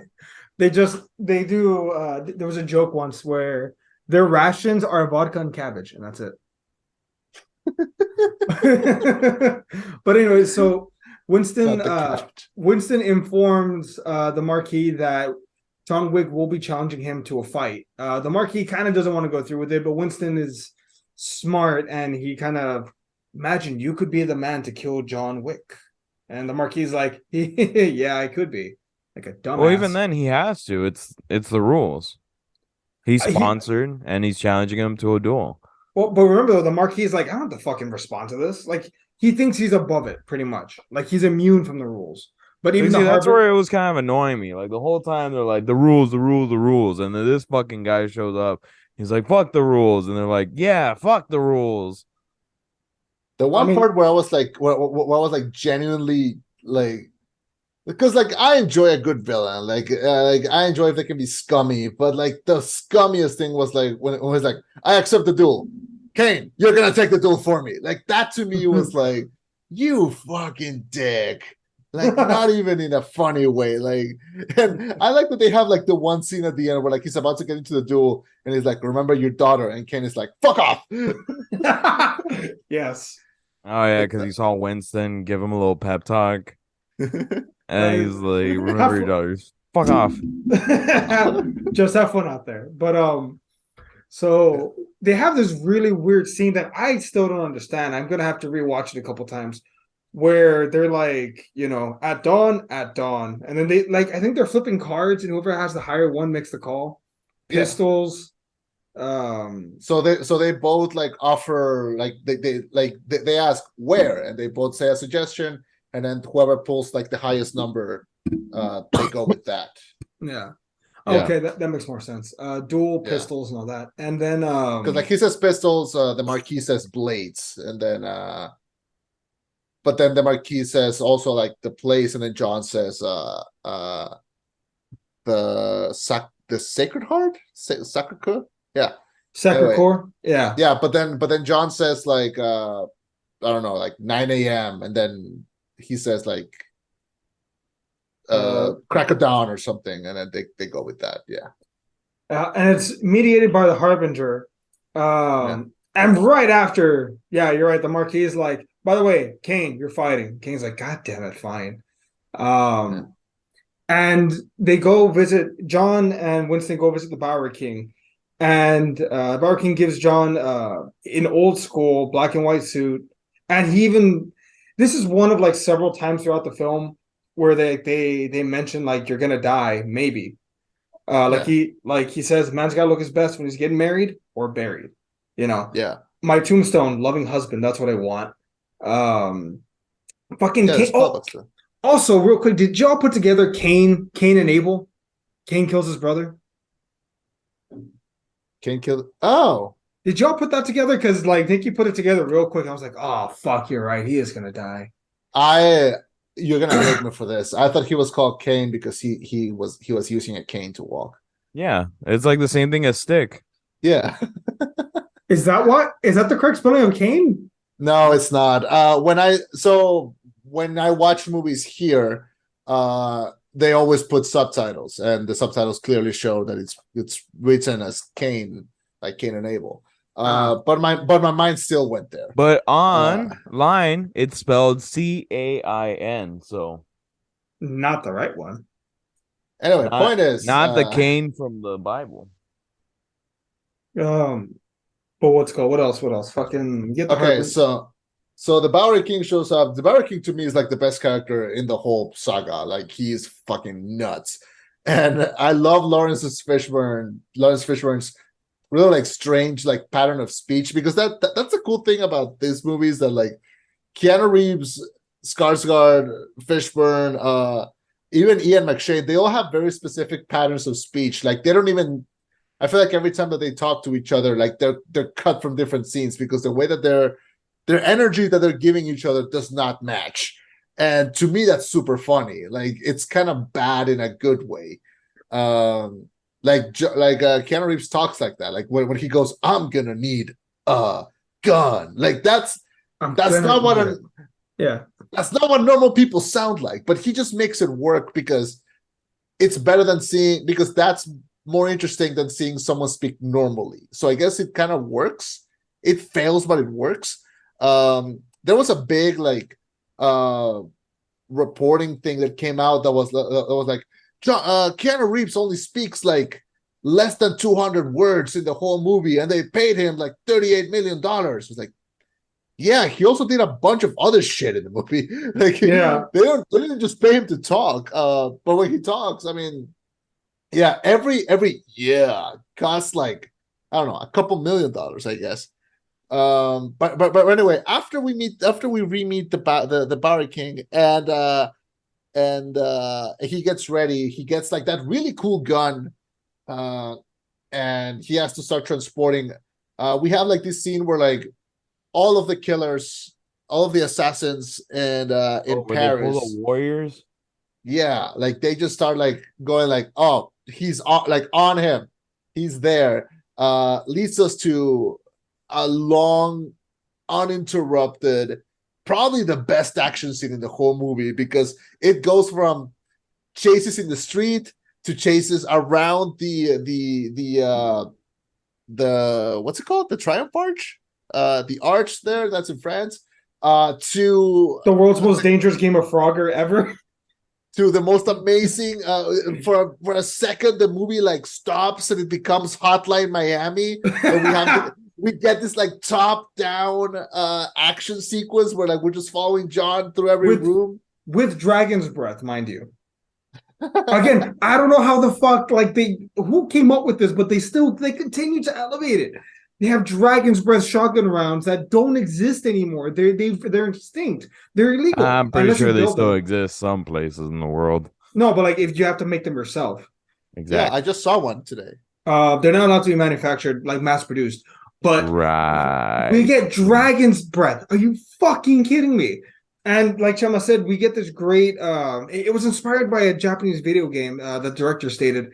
They do. There was a joke once where their rations are vodka and cabbage, and that's it. But anyway, so Winston informs the Marquis that John Wick will be challenging him to a fight. The Marquis kind of doesn't want to go through with it, but Winston is smart and he kind of imagine you could be the man to kill John Wick. And the Marquis is like, yeah, I could be. Like a dumbass. Well, even then he has to. It's the rules. He's sponsored and he's challenging him to a duel. Well, but remember though, the Marquis is like, I don't have to fucking respond to this. Like he thinks he's above it, pretty much. Like he's immune from the rules. But even that's where it was kind of annoying me. Like the whole time they're like the rules, and then this fucking guy shows up. He's like, fuck the rules, and they're like, yeah, fuck the rules. The one part where I was like, where I was like genuinely like, because like I enjoy a good villain, like I enjoy if they can be scummy, but like the scummiest thing was like when it was like, I accept the duel, Kane, you're gonna take the duel for me. Like that to me was like, you fucking dick. Like not even in a funny way. Like, and I like that they have like the one scene at the end where like he's about to get into the duel and he's like, remember your daughter, and Kane is like, fuck off. Yes. Oh yeah, because he saw Winston give him a little pep talk, and he's like, remember your daughters, fuck off. Just have fun out there. But so they have this really weird scene that I still don't understand. I'm gonna have to rewatch it a couple times. Where they're like, at dawn, and then they like, I think they're flipping cards, and whoever has the higher one makes the call. Pistols. So they both like offer like they ask where, and they both say a suggestion, and then whoever pulls like the highest number, they go with that. Yeah. Okay, that makes more sense. Dual pistols and all that, and then because like he says pistols, the Marquis says blades, and then but then the Marquis says also like the place, and then John says the Sacred Heart, Sacred Core, yeah, Sacred Core, yeah, but then John says like I don't know, like 9 a.m. and then he says like crack of dawn or something, and then they go with that. Yeah. And it's mediated by the Harbinger. Yeah. And right after, yeah, you're right. The Marquis is like, by the way, Kane, you're fighting. Kane's like, God damn it, fine. Yeah. And they go visit John and Winston go visit the Bowery King. And Bowery King gives John an old school black and white suit. And he even this is one of like several times throughout the film where they mention like you're gonna die, maybe. Yeah. Like he says, man's gotta look his best when he's getting married or buried. You know, Yeah. my tombstone, loving husband. That's what I want. Fucking Yeah, Kane. it's public stuff. Also, real quick, did y'all put together Cain and Abel? Cain kills his brother. Kane killed. Oh, Did y'all put that together? Because like Nikki put it together real quick. I was like, oh fuck, you're right. He is gonna die. you're gonna hate me for this. I thought he was called Kane because he was using a cane to walk. Yeah, it's like the same thing as stick. Yeah. Is that what? Is that the correct spelling of Cain? No, it's not. When I watch movies here, they always put subtitles, and the subtitles clearly show that it's written as Cain, like Cain and Abel. But my mind still went there. But online, it's spelled Cain. So Not the right one. Anyway, point is not the Cain from the Bible. But what else? What else? Fucking get the okay. So the Bowery King shows up. The Bowery King to me is like the best character in the whole saga. Like he's fucking nuts, and I love Lawrence Fishburne's really like strange like pattern of speech, because that's a cool thing about these movies, that like Keanu Reeves, Skarsgård, Fishburne, even Ian McShane, they all have very specific patterns of speech. Like they don't even. I feel like every time that they talk to each other, like they're cut from different scenes, because the way that their energy that they're giving each other does not match. And to me, that's super funny. Like it's kind of bad in a good way. Keanu Reeves talks like that. Like when he goes, "I'm gonna need a gun." Like that's not what that's not what normal people sound like. But he just makes it work, because it's better than because that's more interesting than seeing someone speak normally. So I guess it kind of works. It fails, but it works. There was a big reporting thing that came out that was like, Keanu Reeves only speaks like less than 200 words in the whole movie, and they paid him like $38 million. It was like, yeah, he also did a bunch of other shit in the movie. Like, Yeah. they didn't just pay him to talk. But when he talks, I mean, yeah, every costs like, I don't know, a couple $1 million, I guess. But anyway, after we re-meet the Bowery King, and he gets ready, he gets like that really cool gun, and he has to start transporting. We have like this scene where like all of the killers, all of the assassins, and in Paris, they pull the warriors. Yeah, like they just start like going like, oh, he's on him, he's there. Leads us to a long, uninterrupted, probably the best action scene in the whole movie, because it goes from chases in the street to chases around the what's it called? The Triumph Arch? The arch there that's in France, to The world's most dangerous game of Frogger ever. To the most amazing, for a second the movie like stops and it becomes Hotline Miami, and we get this like top down action sequence where like we're just following John through every room with dragon's breath, mind you. Again, I don't know how the fuck like who came up with this, but they continue to elevate it. They have dragon's breath shotgun rounds that don't exist anymore. They're extinct. They're illegal. I'm pretty sure they still exist some places in the world. No, but like if you have to make them yourself. Exactly. Yeah, I just saw one today. They're not allowed to be manufactured, like mass produced. But right, we get dragon's breath. Are you fucking kidding me? And like Chema said, we get this great. It was inspired by a Japanese video game. The director stated.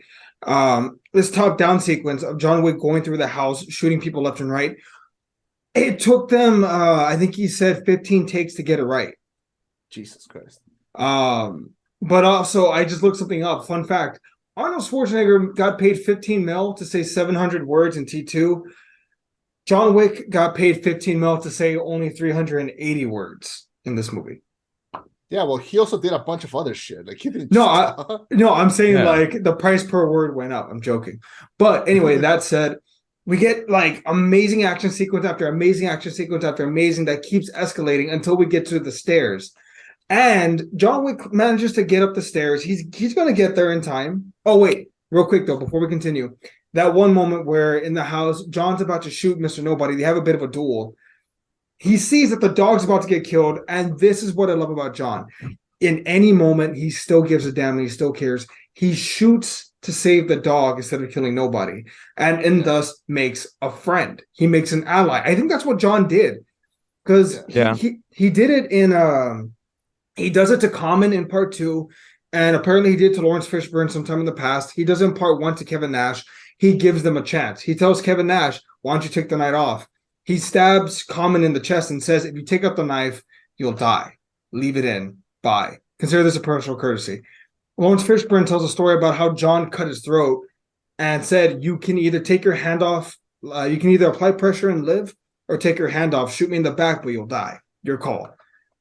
This top-down sequence of John Wick going through the house, shooting people left and right. It took them, I think he said 15 takes to get it right. Jesus Christ. But also, I just looked something up. Fun fact: Arnold Schwarzenegger got paid 15 mil to say 700 words in T2. John Wick got paid 15 mil to say only 380 words in this movie. Yeah, well, he also did a bunch of other shit. Like he didn't. No, I'm saying Yeah. like the price per word went up. I'm joking. But anyway, that said, we get like amazing action sequence after amazing action sequence after amazing that keeps escalating until we get to the stairs. And John Wick manages to get up the stairs. He's going to get there in time. Oh, wait. Real quick, though, before we continue. That one moment where in the house, John's about to shoot Mr. Nobody. They have a bit of a duel. He sees that the dog's about to get killed. And this is what I love about John. In any moment, he still gives a damn and he still cares. He shoots to save the dog instead of killing nobody. And thus makes a friend. He makes an ally. I think that's what John did. Because he did it in... He does it to Common in part 2, and apparently he did to Lawrence Fishburne sometime in the past. He does it in part 1 to Kevin Nash. He gives them a chance. He tells Kevin Nash, why don't you take the night off? He stabs Common in the chest and says, if you take up the knife, you'll die. Leave it in. Bye. Consider this a personal courtesy. Lawrence Fishburne tells a story about how John cut his throat and said, you can either take your hand off, you can either apply pressure and live, or take your hand off, shoot me in the back, but you'll die. Your call.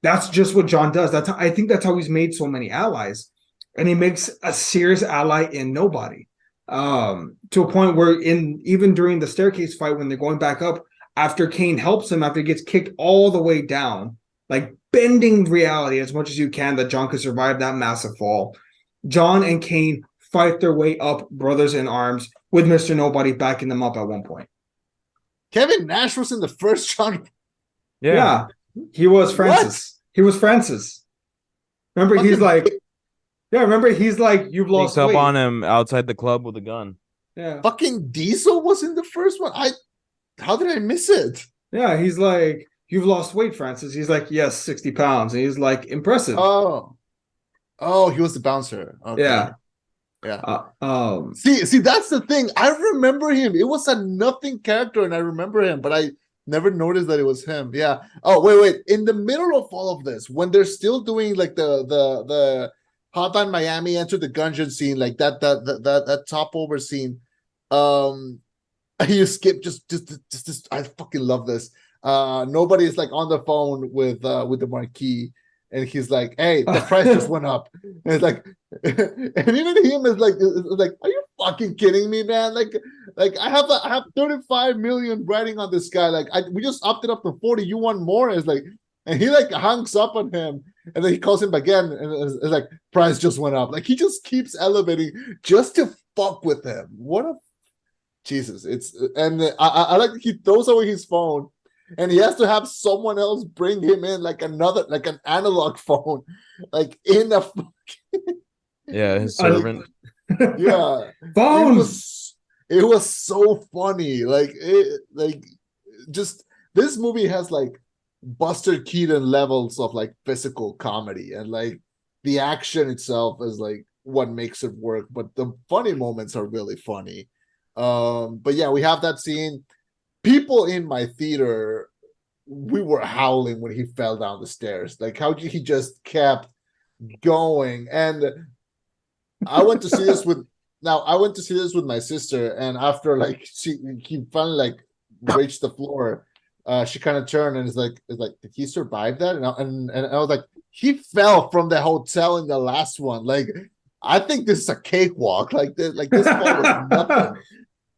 That's just what John does. I think that's how he's made so many allies. And he makes a serious ally in nobody. To a point where even during the staircase fight, when they're going back up, after Kane helps him, after he gets kicked all the way down, like bending reality as much as you can that John could survive that massive fall, John and Kane fight their way up, brothers in arms, with Mr. Nobody backing them up at one point. Kevin Nash was in the first John. Yeah. He was Francis. What? He was Francis. Remember, he's like, you've lost up weight. on him outside the club with a gun. Yeah. Fucking Diesel was in the first one. How did I miss it? Yeah, he's like, you've lost weight, Francis. He's like, yes, 60 pounds. And he's like, impressive. Oh, he was the bouncer. Okay. Yeah. See, that's the thing. I remember him. It was a nothing character, and I remember him, but I never noticed that it was him. Yeah. Oh, wait. In the middle of all of this, when they're still doing like the Hotline Miami Enter the Gungeon scene, like that top over scene, you skip just I fucking love this. Nobody's like on the phone with the marquee, and he's like, "Hey, the price just went up." And it's like, and even him is like, "Are you fucking kidding me, man? Like I have 35 million writing on this guy. Like we just upped it up to 40. You want more?" And it's like, and he like hangs up on him, and then he calls him again, and it's like, "Price just went up." Like he just keeps elevating just to fuck with him. What a Jesus! I like he throws away his phone. And he has to have someone else bring him in, like an analog phone, like in a his servant. Yeah, phones. It was so funny. Just this movie has like Buster Keaton levels of like physical comedy, and like the action itself is like what makes it work. But the funny moments are really funny. But yeah, we have that scene. People in my theater, we were howling when he fell down the stairs. Like how he just kept going. And I went to see this with my sister, and after like he finally like reached the floor, she kind of turned and is like, did he survive that? And I was like, he fell from the hotel in the last one. Like I think this is a cakewalk. Like this fall was nothing.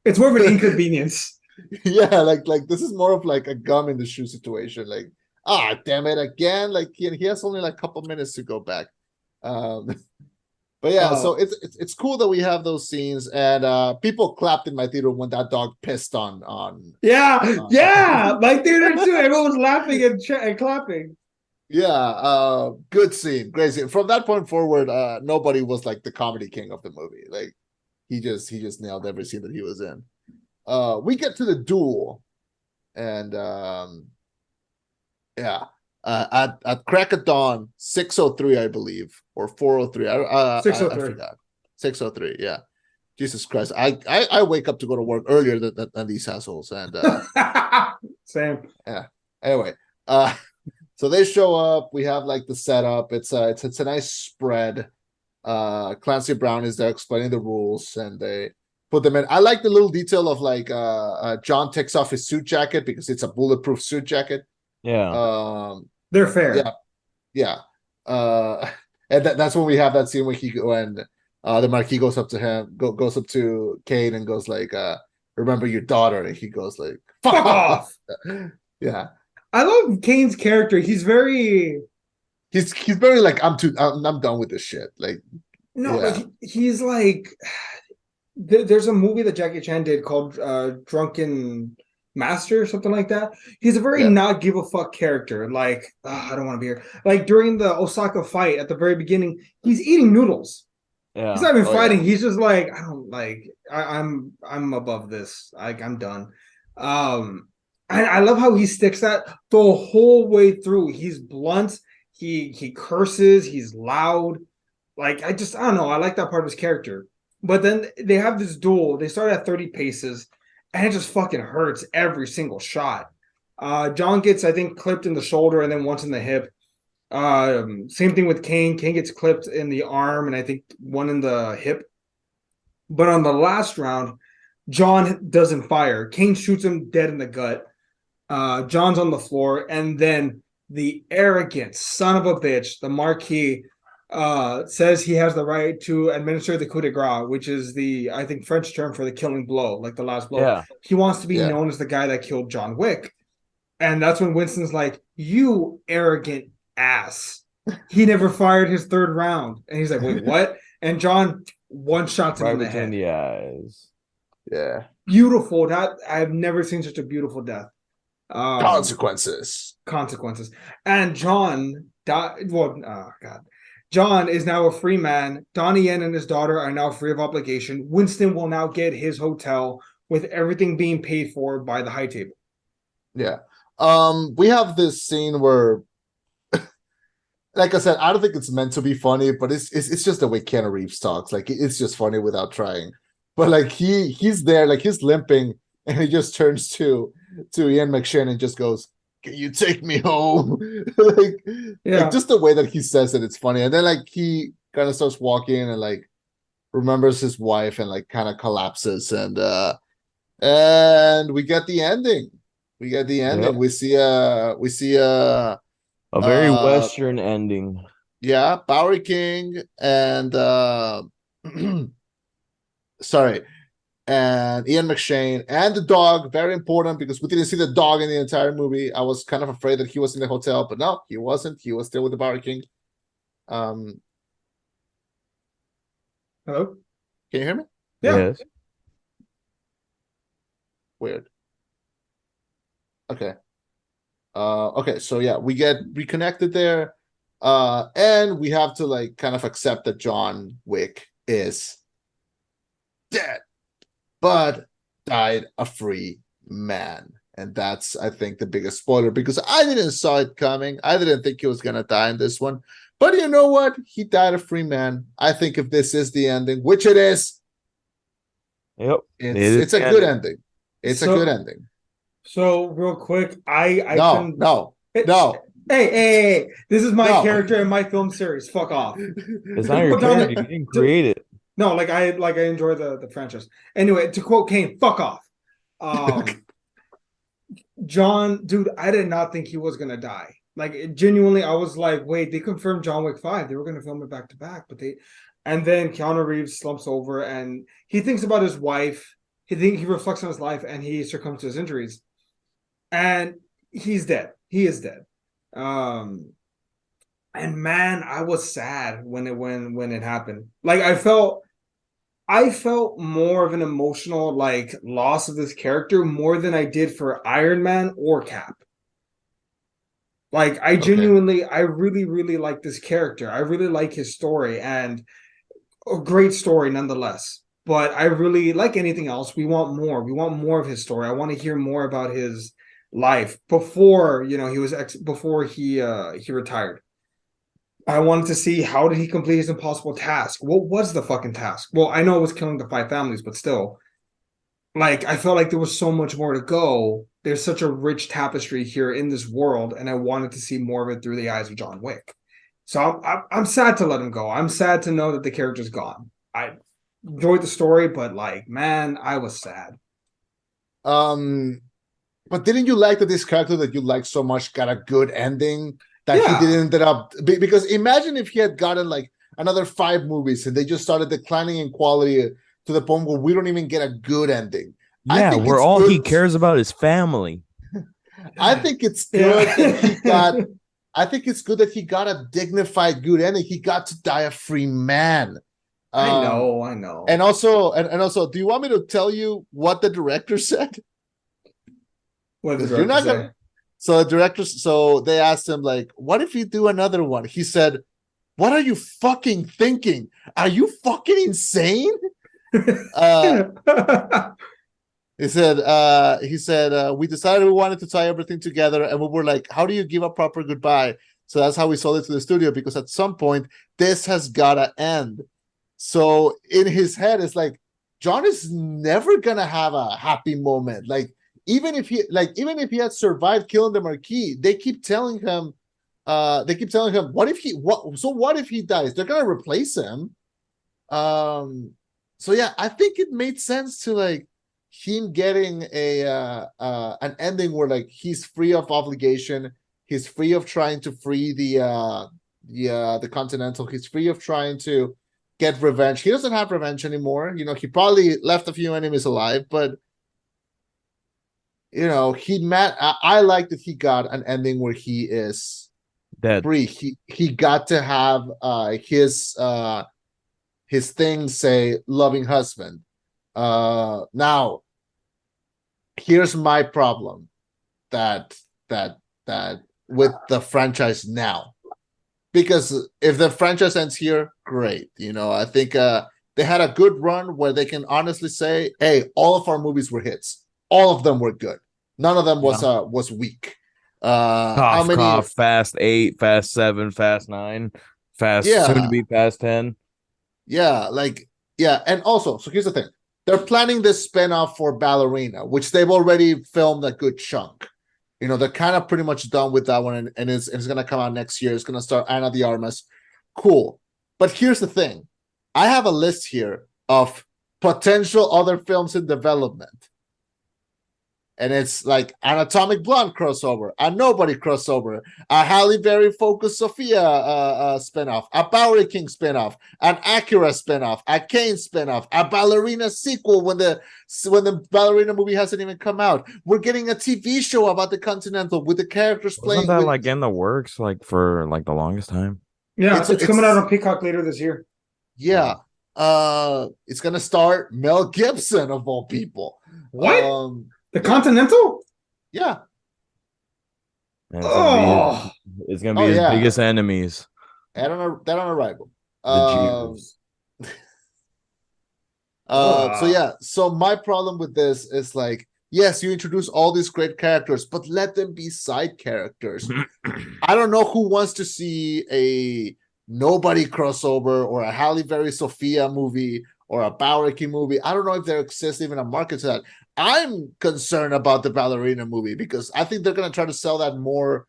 It's more of an inconvenience. Yeah, like this is more of like a gum in the shoe situation. Like, damn it again. Like he has only like a couple minutes to go back. But yeah, so it's cool that we have those scenes, and people clapped in my theater when that dog pissed on. Like theater too. Everyone was laughing and clapping. Yeah, good scene, great scene. From that point forward, nobody was like the comedy king of the movie. Like he just nailed every scene that he was in. We get to the duel, and at crack of dawn, 6:03, I believe, or 4:03. 6:03. I forgot. 6:03. Yeah. Jesus Christ. I wake up to go to work earlier than these assholes, and Same. Yeah. Anyway, uh, so they show up. We have like the setup. It's a nice spread. Clancy Brown is there explaining the rules, and they put them in. I like the little detail of like John takes off his suit jacket because it's a bulletproof suit jacket. Yeah. They're fair. Yeah, yeah. And that's when we have that scene when the Marquis goes up to him, goes up to Kane and goes like, "Remember your daughter," and he goes like, Fuck off. Yeah, I love Kane's character. He's very he's very like, I'm done with this shit. Like, no, yeah. like he's like there's a movie that Jackie Chan did called Drunken Master or something like that. He's a very Yeah. not give a fuck character. Like, I don't want to be here. Like during the Osaka fight at the very beginning, he's eating noodles. Yeah. He's not even fighting. Yeah. He's just like, I don't like. I'm above this. Like I'm done. I love how he sticks that the whole way through. He's blunt. He curses. He's loud. Like I don't know. I like that part of his character. But then they have this duel. They start at 30 paces, and it just fucking hurts every single shot. John gets, I think, clipped in the shoulder and then once in the hip. Same thing with Kane. Kane gets clipped in the arm and I think one in the hip. But on the last round, John doesn't fire. Kane shoots him dead in the gut. John's on the floor, and then the arrogant son of a bitch, the Marquis, says he has the right to administer the coup de grace, which is the, I think, French term for the killing blow, like the last blow. Yeah. He wants to be Yeah. known as the guy that killed John Wick. And that's when Winston's like, you arrogant ass. He never fired his third round. And he's like, wait, what? And John one-shots him Right in the between head. the eyes. Yeah. Beautiful. That I've never seen such a beautiful death. Consequences. And John died. Well, oh god. John is now a free man. Donnie Yen and his daughter are now free of obligation. Winston will now get his hotel with everything being paid for by the high table. Yeah. We have this scene where, like I said, I don't think it's meant to be funny, but it's just the way Keanu Reeves talks. Like, it's just funny without trying. But like he's there, like he's limping, and he just turns to Ian McShane and just goes, "Can you take me home?" like just the way that he says it, it's funny. And then like he kind of starts walking and like remembers his wife and like kind of collapses, and we get the ending. Yep. We see a very Western ending. Yeah, Bowery King and sorry, and Ian McShane and the dog, very important because we didn't see the dog in the entire movie. I was kind of afraid that he was in the hotel, but no, he wasn't. He was still with the Bowery King. Hello? Can you hear me? Yeah. Yes. Weird. Okay. Okay, so yeah, we get reconnected there. And we have to like kind of accept that John Wick is dead, but died a free man. And that's, I think, the biggest spoiler because I didn't saw it coming. I didn't think he was gonna die in this one. But you know what? He died a free man. I think if this is the ending, which it is, Yep. it's a good ending. It's a good ending. So real quick, No. Hey, this is my character in my film series. Fuck off. It's not your character. You didn't create it. No, I enjoy the franchise. Anyway, to quote Kane, fuck off. John, dude, I did not think he was gonna die. Like genuinely, I was like, wait, they confirmed John Wick 5. They were gonna film it back to back, and then Keanu Reeves slumps over and he thinks about his wife. He reflects on his life and he succumbs to his injuries. And he's dead. He is dead. And man, I was sad when it happened. Like I felt more of an emotional like loss of this character more than I did for Iron Man or Cap. Like I genuinely, I really, really like this character. I really like his story and a great story nonetheless. But I really, like anything else, we want more. We want more of his story. I want to hear more about his life before he retired. I wanted to see how did he complete his impossible task. What was the fucking task? Well, I know it was killing the 5 families, but still, like I felt like there was so much more to go there's such a rich tapestry here in this world, and I wanted to see more of it through the eyes of John Wick. So I'm sad to let him go. I'm sad to know that the character's gone. I enjoyed the story, but like, man, I was sad. But didn't you like that this character that you liked so much got a good ending? That Yeah. he didn't end up because imagine if he had gotten like another 5 movies and they just started declining in quality to the point where we don't even get a good ending. Yeah, where all he cares about is family. I think it's good that he got. I think it's good that he got a dignified, good ending. He got to die a free man. I know. And also, do you want me to tell you what the director said? What did the director say? So the director, so they asked him like, "What if you do another one?" He said, "What are you fucking thinking? Are you fucking insane?" He said, we decided we wanted to tie everything together, and we were like, how do you give a proper goodbye? So that's how we sold it to the studio, because at some point this has gotta end. So in his head, it's like John is never gonna have a happy moment. Like even if he had survived killing the Marquis, they keep telling him, what if he dies? They're gonna replace him. So yeah, I think it made sense to like him getting an ending where like he's free of obligation, he's free of trying to free the Continental, he's free of trying to get revenge. He doesn't have revenge anymore. You know, he probably left a few enemies alive, but you know, I like that he got an ending where he is Dead. free. He got to have his thing say loving husband. Now here's my problem that with the franchise now, because if the franchise ends here, great. You know, I think they had a good run where they can honestly say, hey, all of our movies were hits, all of them were good, none of them was weak. How many? Cough, Fast 8, Fast 7, Fast 9, soon to be Fast 10. Yeah, and also, so here's the thing. They're planning this spinoff for Ballerina, which they've already filmed a good chunk. You know, they're kind of pretty much done with that one, and it's going to come out next year. It's going to start Ana de Armas. Cool. But here's the thing. I have a list here of potential other films in development. And it's like an Atomic Blonde crossover, a Nobody crossover, a Halle Berry Focus Sophia spinoff, a Bowery King spinoff, an Acura spinoff, a Kane spinoff, a Ballerina sequel when the Ballerina movie hasn't even come out. We're getting a TV show about the Continental with the characters playing. Wasn't that like in the works like for like the longest time? Yeah, it's coming out on Peacock later this year. Yeah. It's gonna start Mel Gibson of all people. What? The Continental? Yeah. And it's gonna be his biggest enemies. Dead on arrival. The Jews. So yeah, so my problem with this is like, yes, you introduce all these great characters, but let them be side characters. I don't know who wants to see a Nobody crossover or a Halle Berry Sophia movie or a Bowery King movie. I don't know if there exists even a market to that. I'm concerned about the Ballerina movie because I think they're going to try to sell that more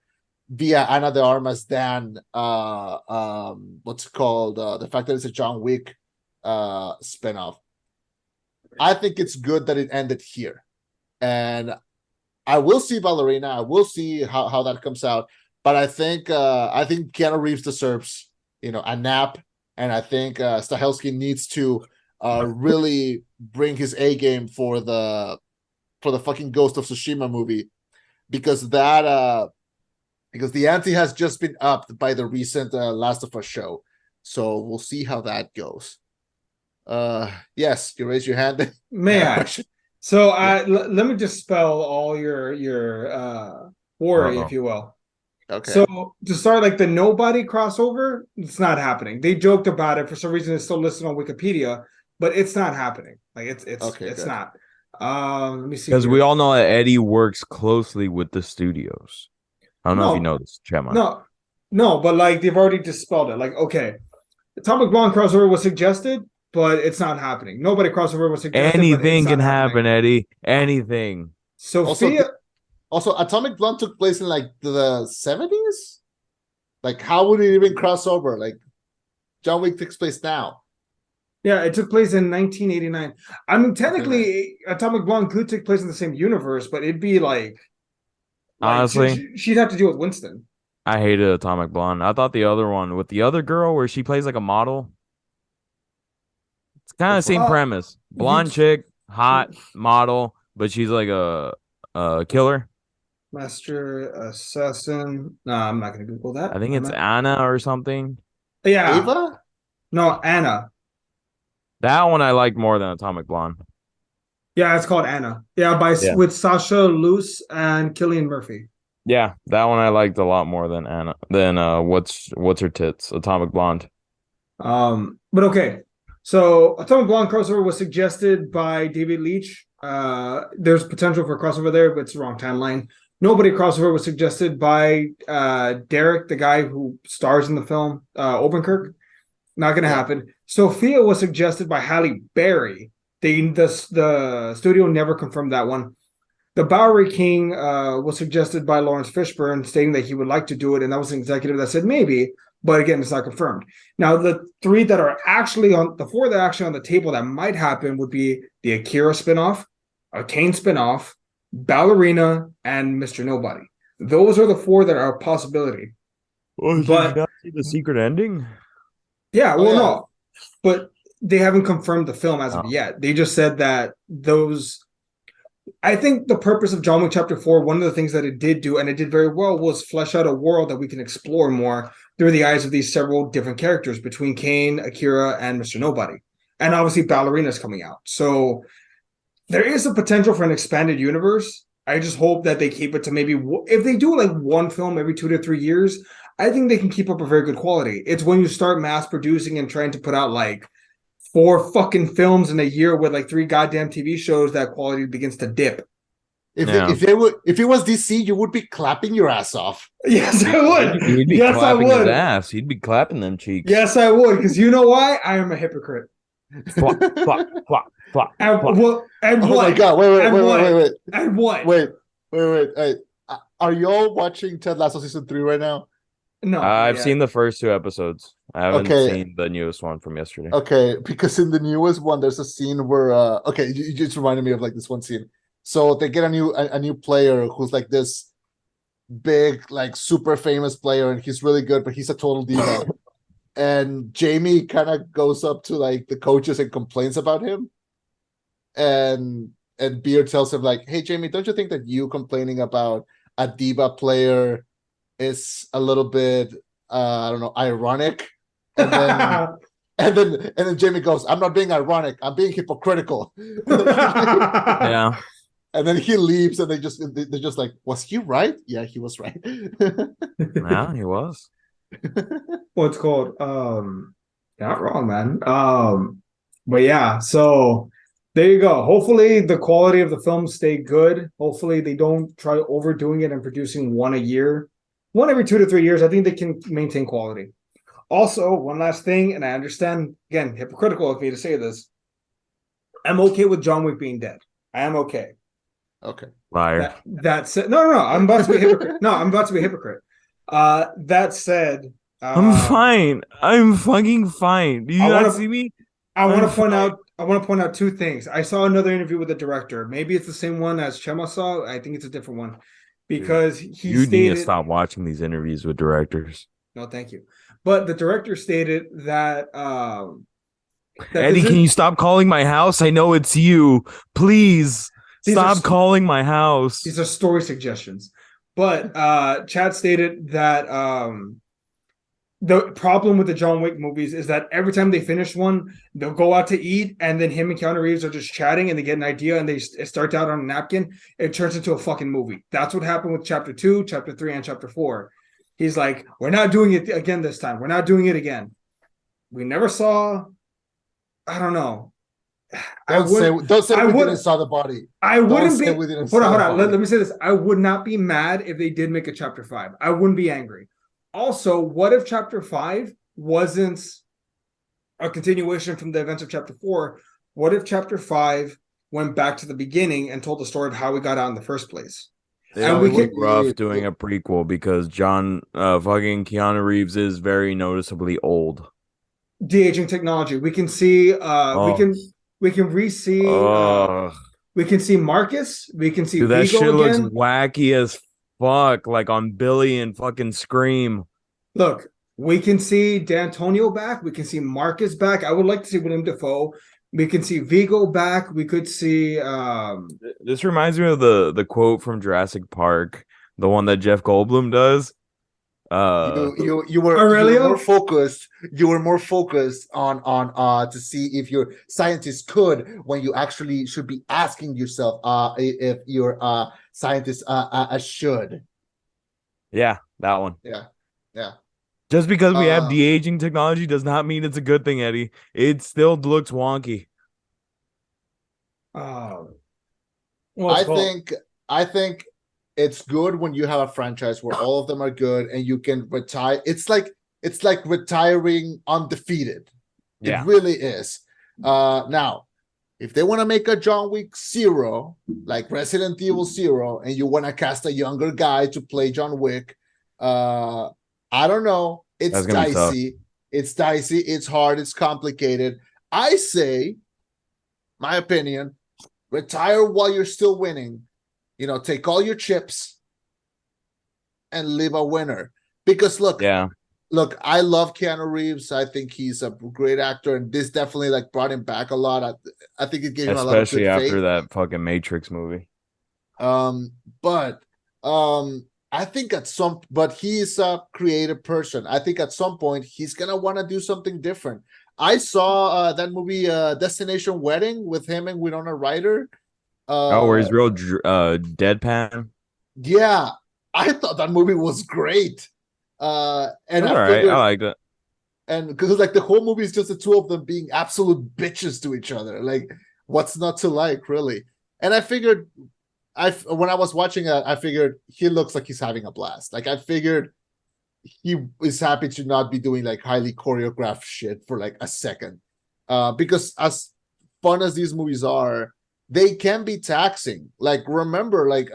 via Ana de Armas than what's it called, the fact that it's a John Wick spinoff. I think it's good that it ended here, and I will see Ballerina. I will see how that comes out, but I think Keanu Reeves deserves, you know, a nap, and I think Stahelski needs to really bring his A game for the fucking Ghost of Tsushima movie, because the ante has just been upped by the recent Last of Us show. So we'll see how that goes. Yes, you raise your hand. May I? So let me just spell all your worry, if you will. Okay. So to start, like the Nobody crossover, it's not happening. They joked about it. For some reason, it's still listed on Wikipedia, but it's not happening. Like it's not. Let me see. Because we all know that Eddie works closely with the studios. I don't know if you know this, Chema. No, but like they've already dispelled it. Like, okay, Atomic Blonde crossover was suggested, but it's not happening. Nobody crossover was suggested. Anything can happen, Eddie. Anything. Sophia. Also, Atomic Blonde took place in like the 70s. Like, how would it even cross over? Like, John Wick takes place now. Yeah, it took place in 1989. I mean, technically, Atomic Blonde could take place in the same universe, but it'd be like Honestly, she'd have to deal with Winston. I hated Atomic Blonde. I thought the other one with the other girl where she plays like a model. It's kind of the Which same one? premise. Blonde chick, hot model, but she's like a killer. Master Assassin. No, I'm not gonna Google that. I think I'm it's not- Anna or something. Yeah. Ava? No, Anna. That one I liked more than Atomic Blonde. Yeah, it's called Anna. Yeah, Yeah. with Sasha Luce and Killian Murphy. Yeah, that one I liked a lot more than Anna. Than what's her tits? Atomic Blonde. But okay. So Atomic Blonde crossover was suggested by David Leitch. There's potential for crossover there, but it's the wrong timeline. Nobody crossover was suggested by Derek, the guy who stars in the film, Openkirk. Not gonna happen. Sophia was suggested by Halle Berry. The studio never confirmed that one. The Bowery King was suggested by Lawrence Fishburne, stating that he would like to do it, and that was an executive that said maybe, but again, it's not confirmed. Now, the four that are actually on the table that might happen would be the Akira spinoff, a Kane spinoff, Ballerina, and Mr. Nobody. Those are the four that are a possibility. Oh, But- did you not see the secret ending? Yeah, Oh, well, yeah. no, but they haven't confirmed the film as of Oh. yet. They just said that those. I think the purpose of John Wick Chapter 4, one of the things that it did do, and it did very well, was flesh out a world that we can explore more through the eyes of these several different characters between Kane, Akira, and Mr. Nobody. And obviously, Ballerina's coming out. So there is a potential for an expanded universe. I just hope that they keep it to maybe, if they do like one film every 2 to 3 years, I think they can keep up a very good quality. It's when you start mass producing and trying to put out like 4 fucking films in a year with like 3 goddamn TV shows that quality begins to dip. If Yeah. if it was DC, you would be clapping your ass off. Yes, I would. He'd be Yes, I clapping his would. ass. He'd be clapping them cheeks. Yes, I would. Because you know why? I am a hypocrite. Flop, flop, flop, flop, And flop. what? And Oh what? my god! Wait! And what? And what? Wait! Are y'all watching Ted Lasso season 3 right now? No, I've yeah. seen the first 2 episodes. I haven't Okay. seen the newest one from yesterday. Okay, because in the newest one, there's a scene where you just reminded me of like this one scene. So they get a new player who's like this big, like super famous player, and he's really good, but he's a total diva. And Jamie kind of goes up to like the coaches and complains about him. And Beard tells him like, "Hey Jamie, don't you think that you complaining about a diva player is a little bit I don't know, ironic?" And then and then Jamie goes, "I'm not being ironic, I'm being hypocritical." Yeah. And then he leaves, and they're just like, "Was he right? Yeah, he was right." Yeah, he was. What's called? Not wrong, man. But yeah, so there you go. Hopefully the quality of the films stay good. Hopefully they don't try overdoing it and producing one a year. One every 2 to 3 years. I think they can maintain quality. Also, one last thing, and I understand, again, hypocritical of me to say this. I'm okay with John Wick being dead. I am okay. Okay. Liar. That said, no. I'm about to be a hypocrite. No, I'm about to be a hypocrite. That said, I'm fine. I'm fucking fine. Do you I not wanna- see me? I want I'm to point fine. out. I want to point out 2 things. I saw another interview with the director. Maybe it's the same one as Chema saw. I think it's a different one because he You need to stated. stop watching these interviews with directors. No, thank you. But the director stated that. That Eddie, this can is- you stop calling my house? I know it's you. Please These are stop st- calling my house. These are story suggestions. But Chad stated that the problem with the John Wick movies is that every time they finish one, they'll go out to eat, and then him and Keanu Reeves are just chatting, and they get an idea, and it starts out on a napkin. It turns into a fucking movie. That's what happened with Chapter 2, Chapter 3, and Chapter 4. He's like, we're not doing it again this time. We're not doing it again. We never saw. I don't know. Don't say we didn't saw the body. I wouldn't say be. we didn't Hold on, saw hold the on. body. Let me say this. I would not be mad if they did make a Chapter 5. I wouldn't be angry. Also, what if Chapter 5 wasn't a continuation from the events of Chapter 4? What if Chapter 5 went back to the beginning and told the story of how we got out in the first place? It And would we be can rough doing a prequel because fucking Keanu Reeves is very noticeably old. de-aging technology. We can see Oh, we can re-see oh, we can see Marcus, we can see dude, that Vigo shit looks again. wacky as fuck, like on Billy and fucking Scream. Look, we can see D'Antonio back, we can see Marcus back. I would like to see William Dafoe. We can see Vigo back. We could see This reminds me of the quote from Jurassic Park, the one that Jeff Goldblum does. Aurelio. You were more focused on to see if your scientists could, when you actually should be asking yourself if your scientists should. Yeah, that one. Yeah. Just because we have Uh, de-aging technology does not mean it's a good thing, Eddie. It still looks wonky. I think I think it's good when you have a franchise where all of them are good and you can retire. It's like retiring undefeated. It Yeah. really is. Now, if they want to make a John Wick 0, like Resident Evil 0, and you want to cast a younger guy to play John Wick, I don't know. It's That's gonna be tough. dicey. It's dicey. It's hard. It's complicated. I say, my opinion, retire while you're still winning. Take all your chips and leave a winner. Because look, I love Keanu Reeves. I think he's a great actor, and this definitely like brought him back a lot. I think it gave him a lot of Especially good after faith. that fucking Matrix movie. But I think but he's a creative person. I think at some point he's gonna want to do something different. I saw that movie Destination Wedding with him and Winona Ryder. Where he's real deadpan. Yeah, I thought that movie was great. And That's I all right. figured, I like that. and because like the whole movie is just the two of them being absolute bitches to each other. Like, what's not to like, really? And I figured, when I was watching it, I figured he looks like he's having a blast. Like, I figured he is happy to not be doing like highly choreographed shit for like a second. Because as fun as these movies are, they can be taxing. Like, remember, like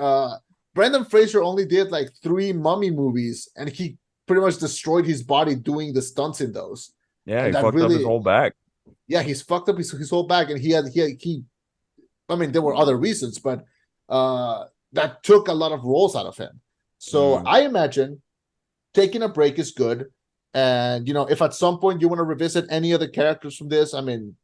Brendan Fraser only did like 3 mummy movies, and he pretty much destroyed his body doing the stunts in those. Yeah, And he fucked up his whole back. Yeah, he's fucked up his whole back, and he I mean, there were other reasons, but that took a lot of roles out of him. So I imagine taking a break is good. And if at some point you want to revisit any other characters from this, I mean,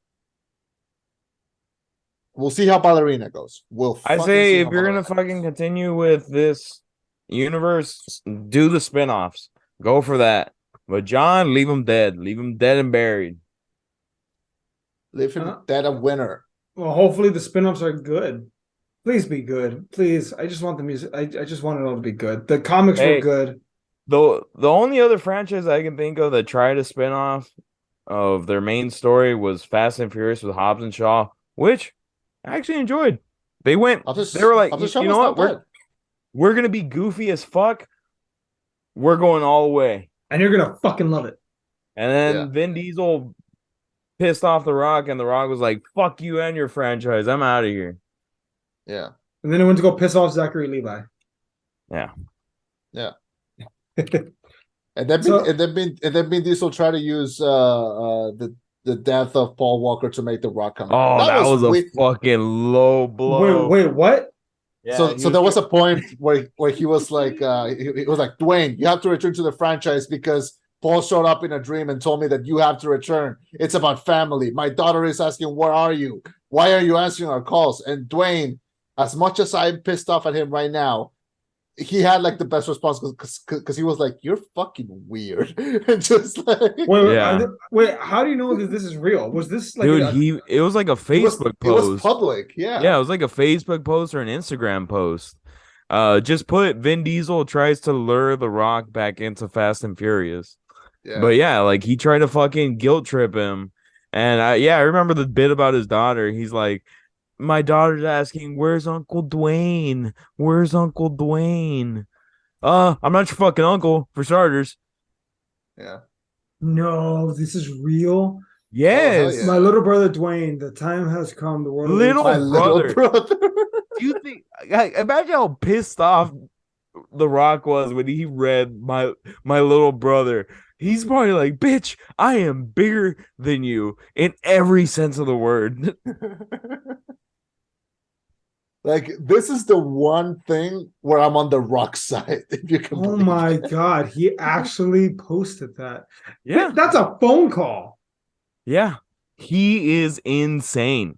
we'll see how Ballerina goes. I say if you're gonna fucking continue with this universe, do the spin-offs. Go for that. But John, leave him dead. Leave him dead and buried. Leave him dead a winner. Well, hopefully the spin-offs are good. Please be good. Please. I just want the music. I just want it all to be good. The comics were good. The only other franchise I can think of that tried a spin-off of their main story was Fast and Furious with Hobbs and Shaw, which I actually enjoyed. They were like, you know what? We're gonna be goofy as fuck. We're going all the way. And you're gonna fucking love it. And then Vin Diesel pissed off The Rock, and The Rock was like, fuck you and your franchise. I'm out of here. Yeah. And then he went to go piss off Zachary Levi. Yeah. And then Vin Diesel tried to use the death of Paul Walker to make The Rock come out. That was a fucking low blow. Wait, what? Yeah, so there was a point where he was like, he was like, Dwayne, you have to return to the franchise because Paul showed up in a dream and told me that you have to return. It's about family. My daughter is asking, where are you? Why are you answering our calls? And Dwayne, as much as I'm pissed off at him right now, he had like the best response because he was like, "You're fucking weird," and just like, wait, how do you know that this is real? Was this like, dude? It was like a Facebook post. It was public, yeah. It was like a Facebook post or an Instagram post. Just put Vin Diesel tries to lure The Rock back into Fast and Furious. Yeah. But yeah, like he tried to fucking guilt trip him, and I remember the bit about his daughter. He's like, my daughter's asking, where's Uncle Dwayne? Where's Uncle Dwayne? I'm not your fucking uncle, for starters. Yeah. No, this is real. Yes. My little brother Dwayne, the time has come. The world little brother. Do you think? Imagine how pissed off The Rock was when he read my little brother. He's probably like, "Bitch, I am bigger than you in every sense of the word." Like, this is the one thing where I'm on the Rock side, if you can Oh believe my it. God, he actually posted that. Yeah, That's a phone call. yeah, he is insane.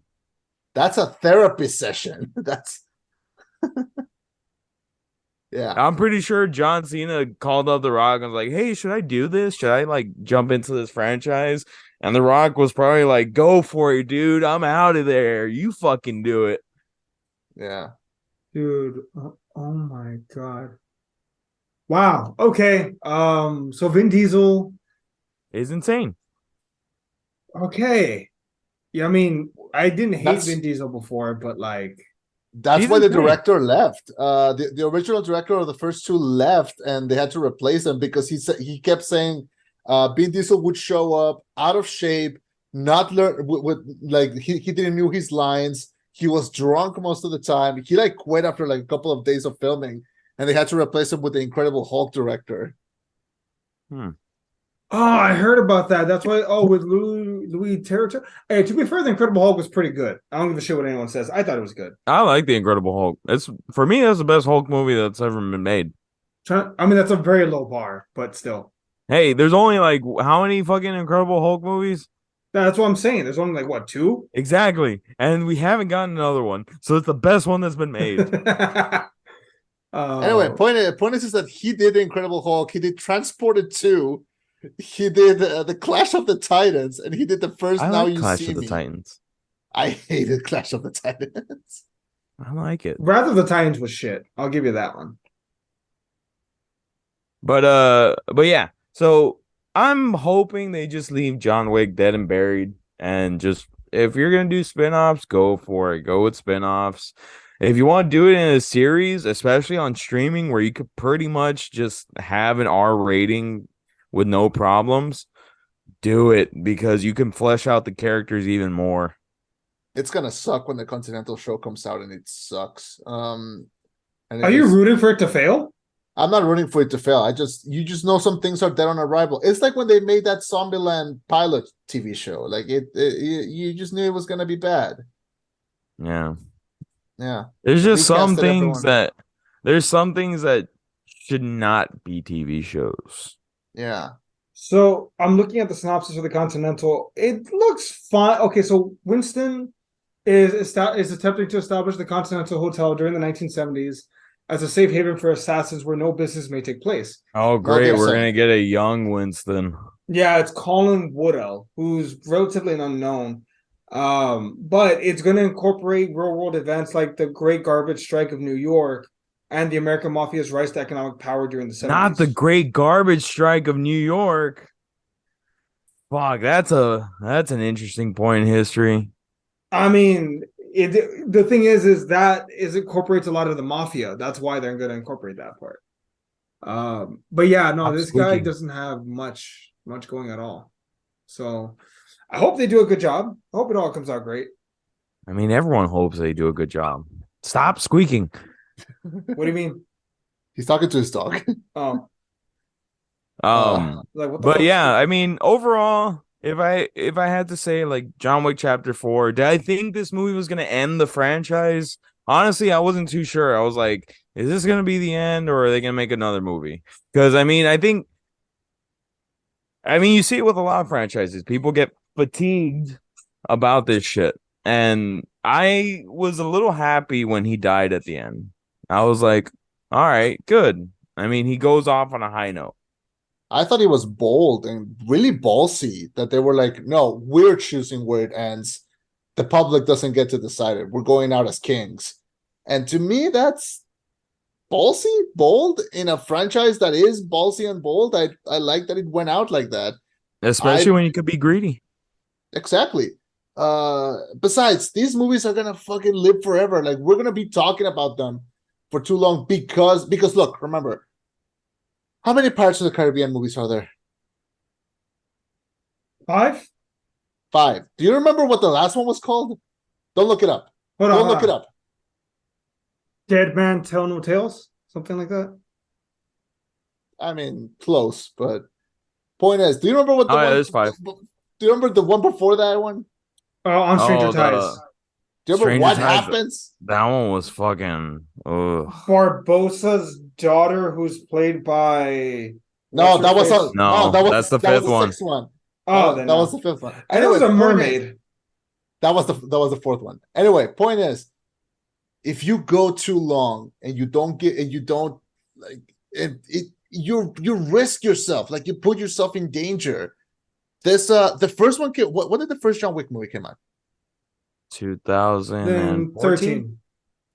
That's a therapy session. That's yeah. I'm pretty sure John Cena called up The Rock and was like, "Hey, should I do this? Should I like jump into this franchise?" And The Rock was probably like, "Go for it, dude. I'm out of there. You fucking do it." Yeah. Dude, oh my God. Wow. Okay. So Vin Diesel. It's insane. Okay. Yeah, I mean, I didn't hate That's Vin Diesel before, but like, that's He's why the insane. director left. The original director of the first two left, and they had to replace him because he kept saying Vin Diesel would show up out of shape, not learn with like he didn't know his lines. He was drunk most of the time. He like quit after like a couple of days of filming, and they had to replace him with the Incredible Hulk director. oh, I heard about that. That's why. Oh, with Louis Territor. Hey, to be fair, the Incredible Hulk was pretty good. I don't give a shit what anyone says. I thought it was good. I like the Incredible Hulk. It's for me, that's the best Hulk movie that's ever been made. I mean, that's a very low bar, but still. Hey, there's only like how many fucking Incredible Hulk movies? That's what I'm saying. There's only like what, two? Exactly. And we haven't gotten another one. So it's the best one that's been made. Anyway, Oh, point is that he did the Incredible Hulk. He did Transported 2. He did the Clash of the Titans, and he did the first I Now like You Clash See of the Me. Titans. I hated Clash of the Titans. I like it. Wrath of the Titans was shit. I'll give you that one. But yeah. So I'm hoping they just leave John Wick dead and buried and just if you're gonna do spin-offs, go for it. Go with spin-offs. If you want to do it in a series, especially on streaming where you could pretty much just have an R rating with no problems, do it because you can flesh out the characters even more. It's gonna suck when the Continental show comes out, and it sucks. And Are it you is. rooting for it to fail? I'm not rooting for it to fail. You just know some things are dead on arrival. It's like when they made that Zombieland pilot TV show. Like you just knew it was gonna be bad. Yeah. Yeah. There's just Recasted everyone. there's some things that should not be TV shows. Yeah. So I'm looking at the synopsis of the Continental. It looks fine. Okay, so Winston is attempting to establish the Continental Hotel during the 1970s as a safe haven for assassins where no business may take place. Oh, No, great. We're there's gonna get a young Winston. Yeah, it's Colin Woodell, who's relatively an unknown. But it's going to incorporate real world events like the Great Garbage Strike of New York and the American Mafia's rise to economic power during the 70s. Not the Great Garbage Strike of New York. Fuck, that's an interesting point in history. I mean, the thing is that incorporates a lot of the mafia. That's why they're going to incorporate that part. But yeah, no, I'm this guy squeaking. doesn't have much going at all. So I hope they do a good job. I hope it all comes out great. I mean, everyone hopes they do a good job. Stop squeaking. What do you mean? He's talking to his dog. Oh, like what the But fuck? yeah, I mean, overall, if I had to say like John Wick Chapter 4, did I think this movie was gonna end the franchise? Honestly, I wasn't too sure. I was like, is this gonna be the end or are they gonna make another movie? Because I mean, you see it with a lot of franchises. People get fatigued about this shit. And I was a little happy when he died at the end. I was like, all right, good. I mean, he goes off on a high note. I thought he was bold and really ballsy that they were like, no, we're choosing where it ends. The public doesn't get to decide it. We're going out as kings. And to me, that's ballsy, bold in a franchise that is ballsy and bold. I like that it went out like that. Especially when you could be greedy. Exactly. Besides, these movies are gonna fucking live forever. Like, we're gonna be talking about them for too long because look, remember, how many Pirates of the Caribbean movies are there? 5? 5. Do you remember what the last one was called? Don't look it up. Hold on, Don't hold look it on. up. Dead Man Tell No Tales, something like that. I mean, close, but point is, do you remember what the Oh, yeah, one? there's 5. Do you remember the one before that one? On Stranger Oh, Ties. Do you remember Stranger what Tides. happens? That one was fucking. Ugh. Barbosa's daughter, who's played by No, what's her that was face? That's the that was fifth the one. sixth one. Oh, then that no. was the fifth one. I know it was a point is, mermaid. that was the fourth one. Anyway, point is, if you go too long and you don't like you risk yourself, like you put yourself in danger. This the first one came, when did the first John Wick movie came out? 2014. 13.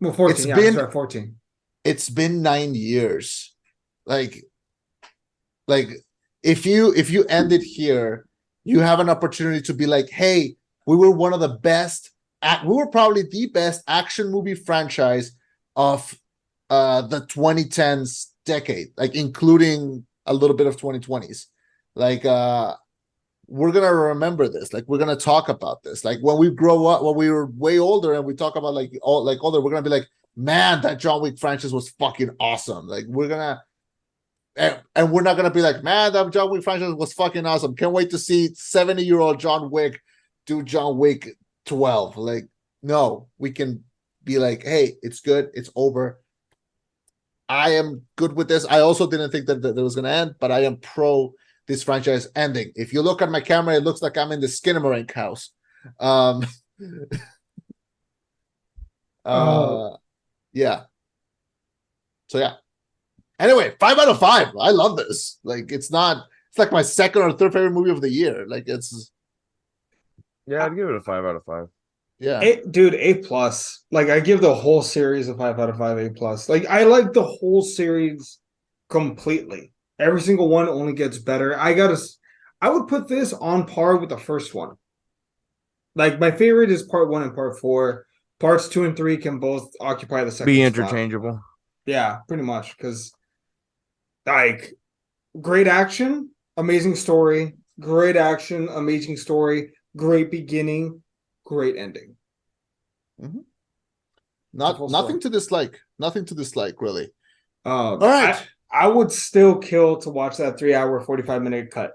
Well, 14. It's Yeah, been- sorry, 14. It's been 9 years. Like if you end it here, you have an opportunity to be like, hey, we were one of the best, we were probably the best action movie franchise of the 2010s decade, like including a little bit of 2020s. Like we're gonna remember this, like we're gonna talk about this, like when we grow up, when we were way older and we talk about like older, we're gonna be like, man, that John Wick franchise was fucking awesome. Like we're gonna and we're not gonna be like, man, that John Wick franchise was fucking awesome. Can't wait to see 70-year-old John Wick do John Wick 12. Like, no, we can be like, hey, it's good, it's over. I am good with this. I also didn't think that it was gonna end, but I am pro this franchise ending. If you look at my camera, it looks like I'm in the Skinamarink house. Yeah. So yeah. Anyway, 5 out of 5. I love this. Like it's like my second or third favorite movie of the year. Like it's Yeah, I'd give it a 5 out of 5. yeah. A plus. Like I give the whole series a 5 out of 5 A plus. Like I like the whole series completely. Every single one only gets better. I would put this on par with the first one. Like my favorite is part 1 and part 4. Parts 2 and 3 can both occupy the second Be spot. interchangeable. Yeah, pretty much. Because like great action, amazing story, great action, amazing story, great beginning, great ending. Mm-hmm. full Nothing story. to dislike. Nothing to dislike, really. All right. I would still kill to watch that 3-hour, 45-minute cut.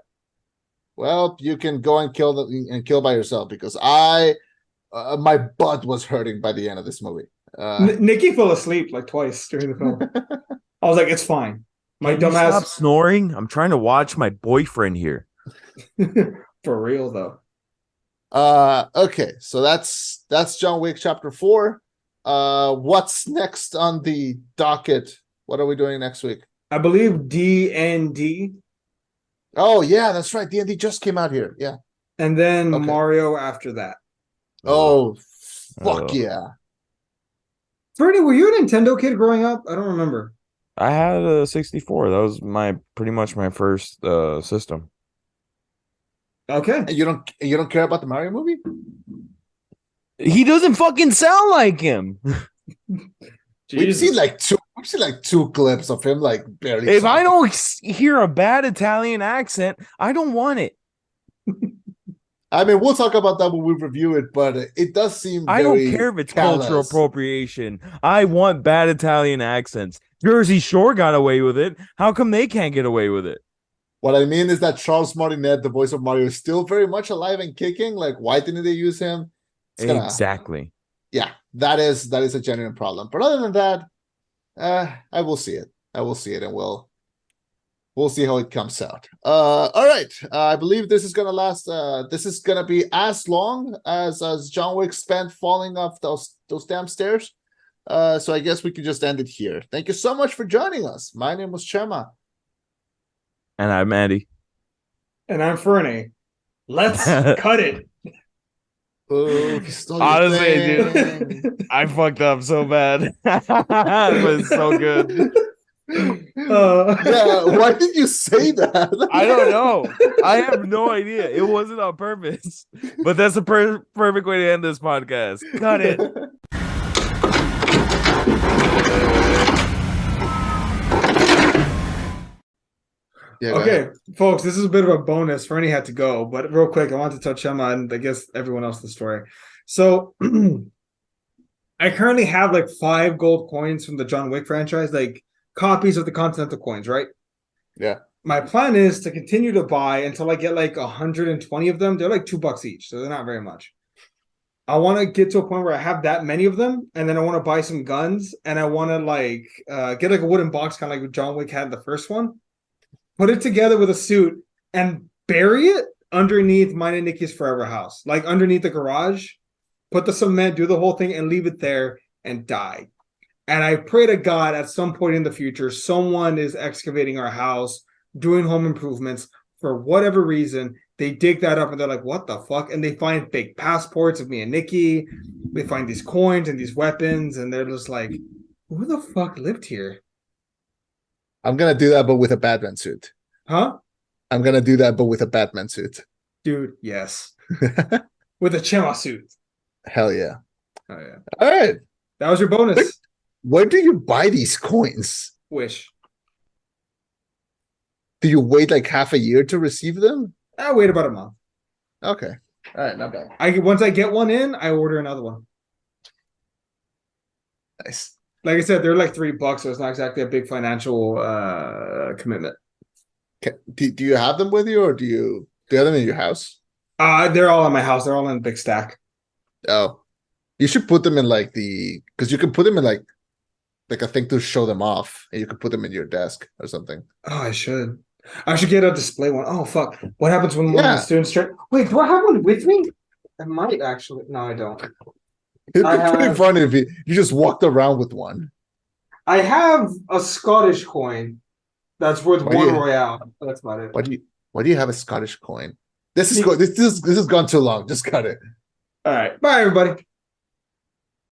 Well, you can go and kill by yourself because my butt was hurting by the end of this movie. Nikki fell asleep like twice during the film. I was like, it's fine. My Can you stop dumbass. snoring? I'm trying to watch my boyfriend here. For real though. Okay, so that's John Wick Chapter 4. What's next on the docket? What are we doing next week? I believe D&D. Oh yeah, that's right. D&D just came out here. Yeah. And then Okay. Mario after that. Oh, fuck Ugh. yeah. Ferny, were you a Nintendo kid growing up? I don't remember. I had a 64. That was pretty much my first system. Okay. And you don't care about the Mario movie? He doesn't fucking sound like him. We've seen like two clips of him like barely. If I talking. don't hear a bad Italian accent, I don't want it. I mean, we'll talk about that when we review it, but it does seem. I don't very care if it's callous. cultural appropriation. I want bad Italian accents. Jersey Shore got away with it. How come they can't get away with it? What I mean is that Charles Martinet, the voice of Mario, is still very much alive and kicking. Like, why didn't they use him? Exactly. Yeah, that is a genuine problem. But other than that, I will see it. And we'll see how it comes out. All right. I believe this is gonna last. This is gonna be as long as John Wick spent falling off those damn stairs. So I guess we could just end it here. Thank you so much for joining us. My name was Chema. And I'm Andy. And I'm Ferny. Let's cut it. Oh, Honestly, dude, I fucked up so bad. But it's so good. Yeah, why did you say that? I don't know. I have no idea. It wasn't on purpose. But that's the perfect way to end this podcast. Cut it. Yeah, Okay, folks, this is a bit of a bonus. Fernie had to go, but real quick, I want to tell Chema and I guess everyone else the story. So I currently have like 5 gold coins from the John Wick franchise, like copies of the Continental coins, right? Yeah. My plan is to continue to buy until I get like 120 of them. They're like $2 each, so they're not very much. I want to get to a point where I have that many of them, and then I want to buy some guns, and I want to like get like a wooden box, kind of like John Wick had the first one, put it together with a suit, and bury it underneath mine and Nikki's forever house, like underneath the garage. Put the cement, do the whole thing, and leave it there and die. And I pray to God at some point in the future, someone is excavating our house, doing home improvements for whatever reason. They dig that up and they're like, what the fuck? And they find fake passports of me and Nikki. They find these coins and these weapons, and they're just like, who the fuck lived here? I'm gonna do that, but with a Batman suit. Huh? I'm gonna do that, but with a Batman suit. Dude, yes. With a Chema suit. Hell yeah. Oh, yeah. All right. That was your bonus. Where do you buy these coins? Wish. Do you wait like half a year to receive them? I wait about a month. Okay. All right, not bad. Once I get one in, I order another one. Nice. Like I said, they're like $3, so it's not exactly a big financial commitment. Do you have them with you, or do you have them in your house? They're all in my house. They're all in a big stack. Oh, you should put them in like because you can put them in like a thing to show them off, and you can put them in your desk or something. Oh, I should get a display one. Oh fuck! What happens when one of the Yeah. students Wait, do I have one with me? I might actually. No, I don't. It'd I be pretty have- funny if you just walked around with one. I have a Scottish coin that's worth Why do 1 you- royale. That's about it. Why do you have a Scottish coin? This has gone too long. Just cut it. All right. Bye, everybody.